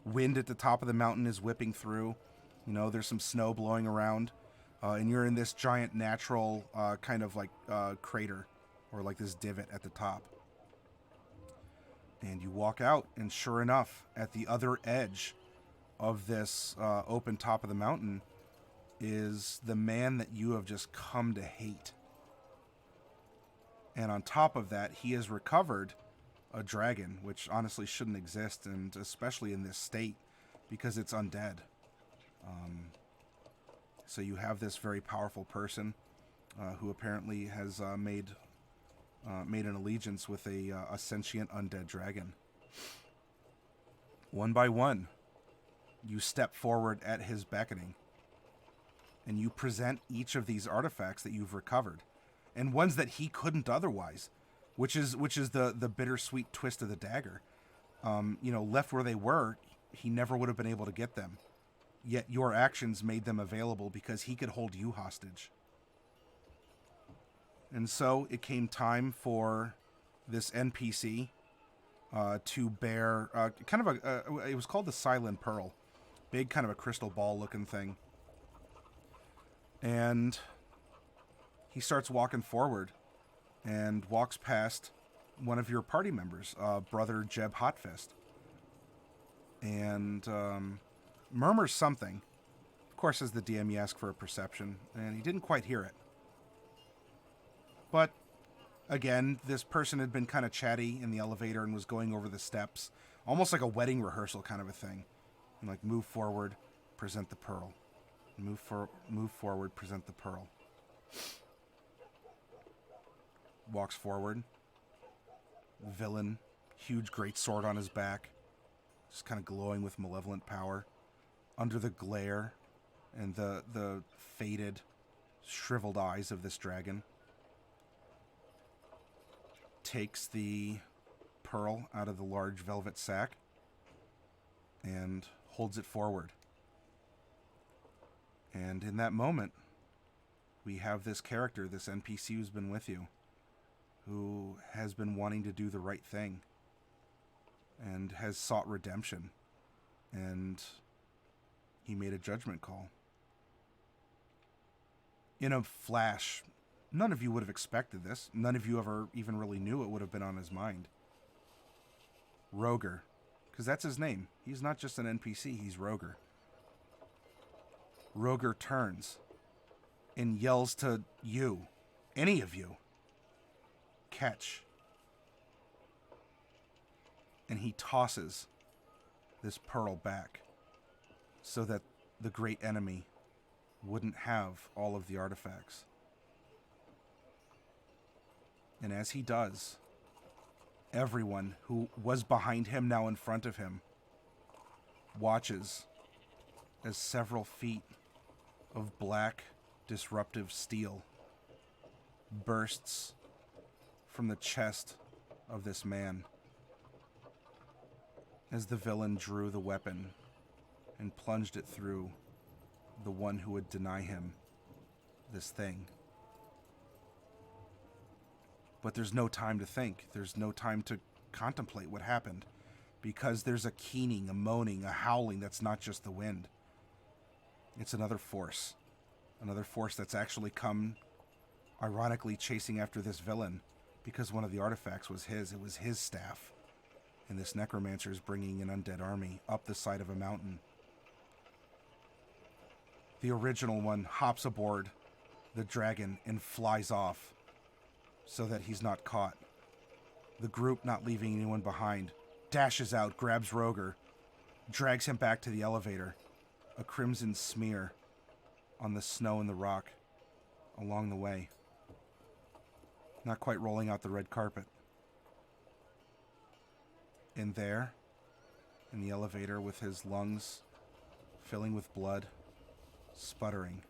Speaker 2: Wind at the top of the mountain is whipping through. There's some snow blowing around. And you're in this giant natural kind of like crater, or like this divot at the top. And you walk out, and sure enough, at the other edge of this open top of the mountain is the man that you have just come to hate. And on top of that, he has recovered a dragon, which honestly shouldn't exist, and especially in this state, because it's undead. So you have this very powerful person who apparently has made an allegiance with a sentient undead dragon. One by one, you step forward at his beckoning, and you present each of these artifacts that you've recovered, and ones that he couldn't otherwise, which is the bittersweet twist of the dagger. Left where they were, he never would have been able to get them. Yet your actions made them available because he could hold you hostage. And so it came time for this NPC to bear kind of it was called the Silent Pearl. Big kind of a crystal ball looking thing. And he starts walking forward and walks past one of your party members, Brother Jeb Hotfist. And murmurs something. Of course, as the DM, you ask for a perception, and he didn't quite hear it. But, again, this person had been kind of chatty in the elevator and was going over the steps, almost like a wedding rehearsal kind of a thing. And like, move forward, present the pearl. Move forward, present the pearl. Walks forward. Villain, huge great sword on his back, just kind of glowing with malevolent power. Under the glare and the faded, shriveled eyes of this dragon, takes the pearl out of the large velvet sack and holds it forward. And in that moment, we have this character, this NPC who's been with you, who has been wanting to do the right thing and has sought redemption, and he made a judgment call. In a flash, none of you would have expected this. None of you ever even really knew it would have been on his mind. Roger, because that's his name. He's not just an NPC, he's Roger. Roger turns and yells to you, any of you, catch. And he tosses this pearl back so that the great enemy wouldn't have all of the artifacts. And as he does, everyone who was behind him, now in front of him, watches as several feet of black, disruptive steel bursts from the chest of this man as the villain drew the weapon and plunged it through the one who would deny him this thing. But there's no time to think. There's no time to contemplate what happened, because there's a keening, a moaning, a howling that's not just the wind. It's another force that's actually come, ironically, chasing after this villain because one of the artifacts was his. It was his staff. And this necromancer is bringing an undead army up the side of a mountain. The original one hops aboard the dragon and flies off so that he's not caught. The group, not leaving anyone behind, dashes out, grabs Roger, drags him back to the elevator. A crimson smear on the snow and the rock along the way. Not quite rolling out the red carpet. And there, in the elevator with his lungs filling with blood, sputtering,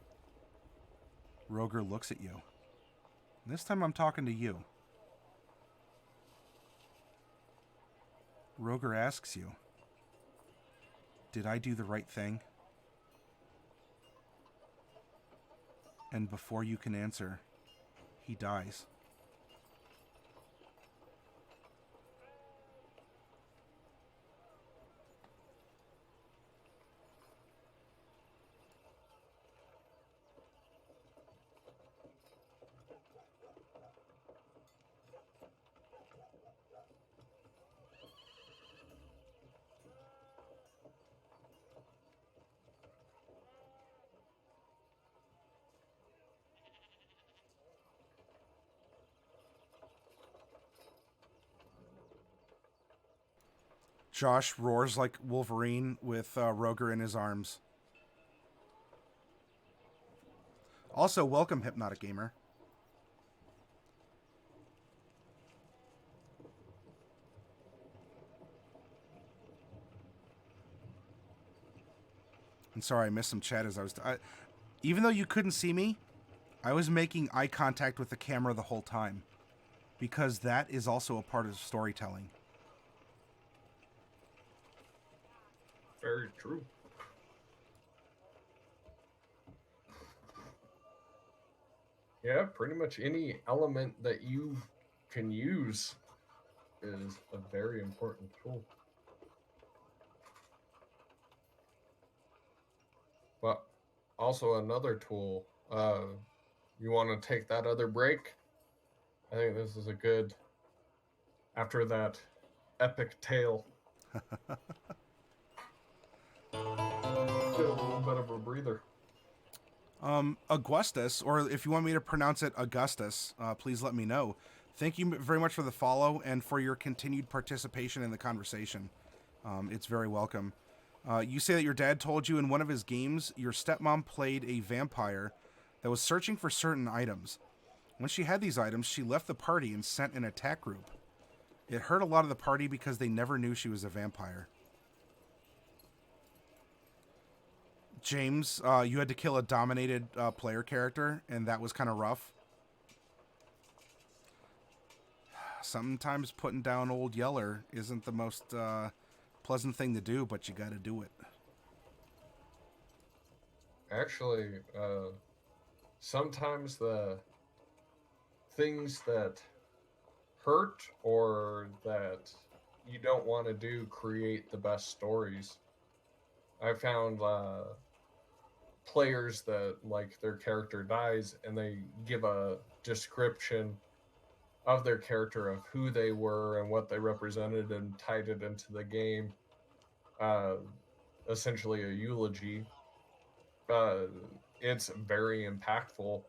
Speaker 2: Roger looks at you. This time I'm talking to you. Roger asks you, did I do the right thing? And before you can answer, he dies. Josh roars like Wolverine with Roger in his arms. Also, welcome, Hypnotic Gamer. I'm sorry I missed some chat as I was... even though you couldn't see me, I was making eye contact with the camera the whole time. Because that is also a part of storytelling.
Speaker 1: Very true. Yeah, pretty much any element that you can use is a very important tool. But also another tool, you want to take that other break? I think this is a good, after that epic tale, get a little bit of a breather.
Speaker 2: Augustus, or if you want me to pronounce it Augustus, please let me know. Thank you very much for the follow and for your continued participation in the conversation. It's very welcome. You say that your dad told you in one of his games your stepmom played a vampire that was searching for certain items. When she had these items, she left the party and sent an attack group. It hurt a lot of the party because they never knew she was a vampire. James, you had to kill a dominated player character, and that was kind of rough. Sometimes putting down old Yeller isn't the most pleasant thing to do, but you got to do it.
Speaker 1: Actually, sometimes the things that hurt or that you don't want to do create the best stories. I found players that, like, their character dies and they give a description of their character, of who they were and what they represented, and tied it into the game, essentially a eulogy. It's very impactful,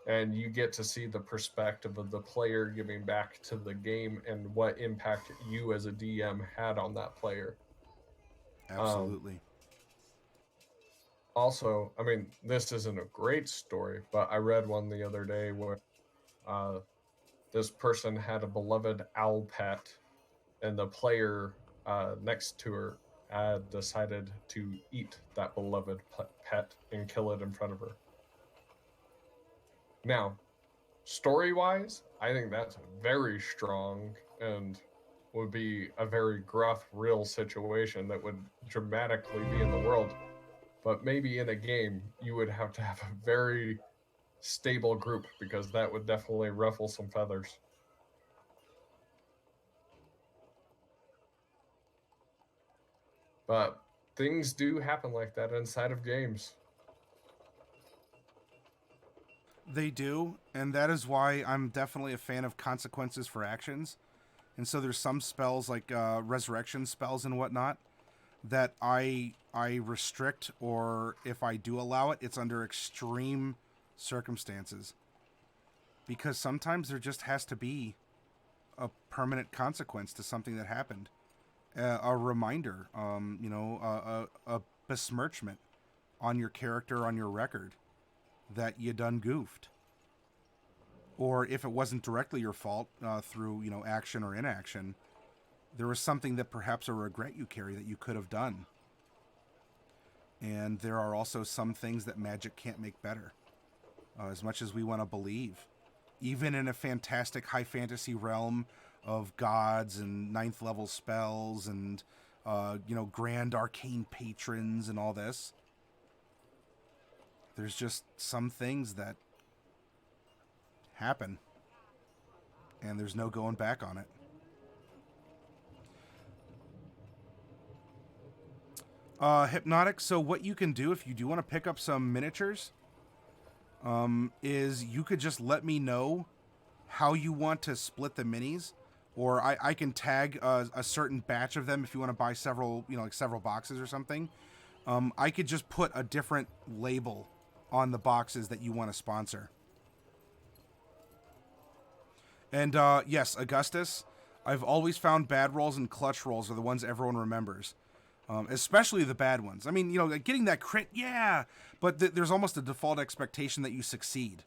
Speaker 1: and you get to see the perspective of the player giving back to the game and what impact you as a DM had on that player.
Speaker 2: Absolutely.
Speaker 1: Also, I mean, this isn't a great story, but I read one the other day where this person had a beloved owl pet, and the player next to her had decided to eat that beloved pet and kill it in front of her. Now, story-wise, I think that's very strong and would be a very gruff, real situation that would dramatically be in the world. But maybe in a game, you would have to have a very stable group, because that would definitely ruffle some feathers. But things do happen like that inside of games.
Speaker 2: They do, and that is why I'm definitely a fan of consequences for actions. And so there's some spells like resurrection spells and whatnot that I restrict, or if I do allow it, it's under extreme circumstances. Because sometimes there just has to be a permanent consequence to something that happened. A reminder, a besmirchment on your character, on your record, that you done goofed. Or if it wasn't directly your fault through, action or inaction, there was something that perhaps a regret you carry that you could have done. And there are also some things that magic can't make better, as much as we want to believe. Even in a fantastic high fantasy realm of gods and ninth level spells and, grand arcane patrons and all this, there's just some things that happen, and there's no going back on it. Hypnotic, so what you can do if you do want to pick up some miniatures is you could just let me know how you want to split the minis, or I can tag a certain batch of them if you want to buy several, like several boxes or something. I could just put a different label on the boxes that you want to sponsor. And yes, Augustus, I've always found bad rolls and clutch rolls are the ones everyone remembers. Especially the bad ones. I mean, getting that crit, yeah, but there's almost a default expectation that you succeed.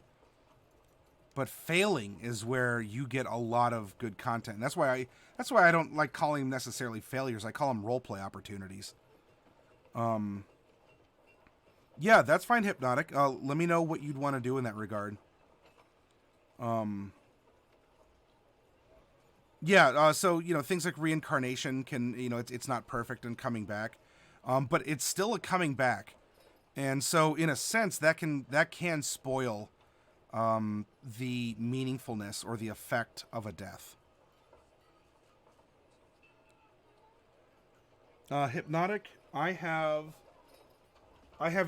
Speaker 2: But failing is where you get a lot of good content. And that's why I don't like calling them necessarily failures. I call them roleplay opportunities. Yeah, that's fine, Hypnotic. Let me know what you'd want to do in that regard. Yeah, so, things like reincarnation can, it's not perfect in coming back, but it's still a coming back. And so, in a sense, that can spoil the meaningfulness or the effect of a death. Hypnotic, I have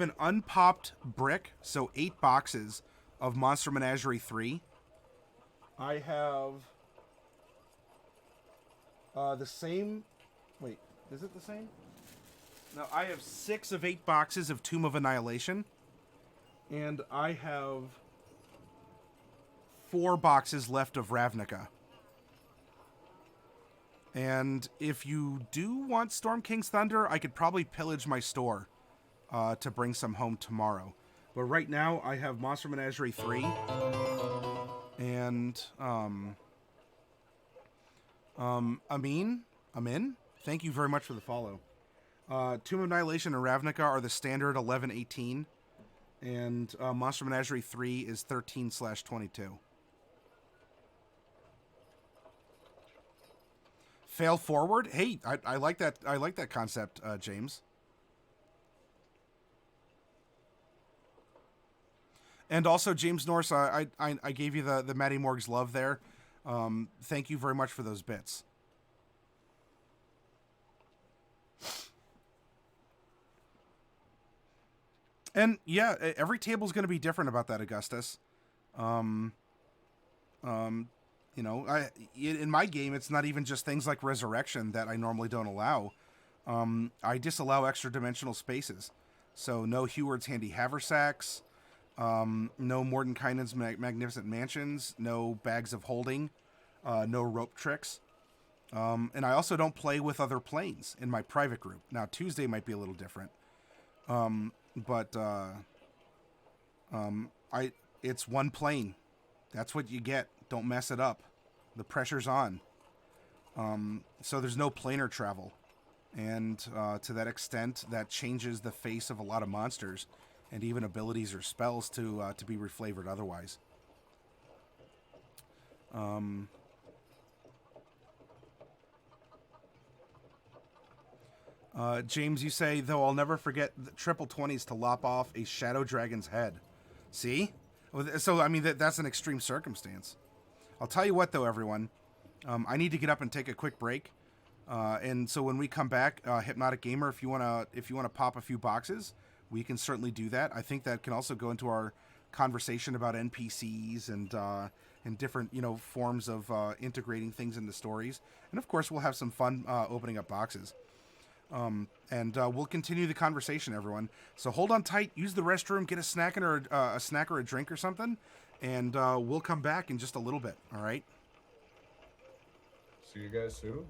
Speaker 2: an unpopped brick, so 8 boxes of Monster Menagerie 3. I have the same... Wait, is it the same? No, I have 6 of 8 boxes of Tomb of Annihilation. And I have 4 boxes left of Ravnica. And if you do want Storm King's Thunder, I could probably pillage my store to bring some home tomorrow. But right now, I have Monster Menagerie 3. And, Amin, thank you very much for the follow. Tomb of Annihilation and Ravnica are the standard 11-18. And Monster Menagerie 3 is 13/22. Fail forward? Hey, I like that. I like that concept, James. And also, James Norse, I gave you the Matty Morg's love there. Thank you very much for those bits. And yeah, every table's going to be different about that, Augustus. In my game, it's not even just things like resurrection that I normally don't allow. I disallow extra dimensional spaces. So no Heward's Handy Haversacks, no Mordenkainen's Magnificent Mansions, no Bags of Holding, no rope tricks. And I also don't play with other planes in my private group. Now, Tuesday might be a little different. But it's one plane. That's what you get. Don't mess it up. The pressure's on. So there's no planar travel. And to that extent, that changes the face of a lot of monsters and even abilities or spells to be reflavored otherwise. James, you say, though I'll never forget the triple 20s to lop off a shadow dragon's head. See? So, I mean, that's an extreme circumstance. I'll tell you what, though, everyone. I need to get up and take a quick break. And so when we come back, Hypnotic Gamer, if you wanna pop a few boxes, we can certainly do that. I think that can also go into our conversation about NPCs and different forms of integrating things into stories. And of course, we'll have some fun opening up boxes. And we'll continue the conversation, everyone. So hold on tight, use the restroom, get a snack or a drink or something, and we'll come back in just a little bit. All right.
Speaker 1: See you guys soon.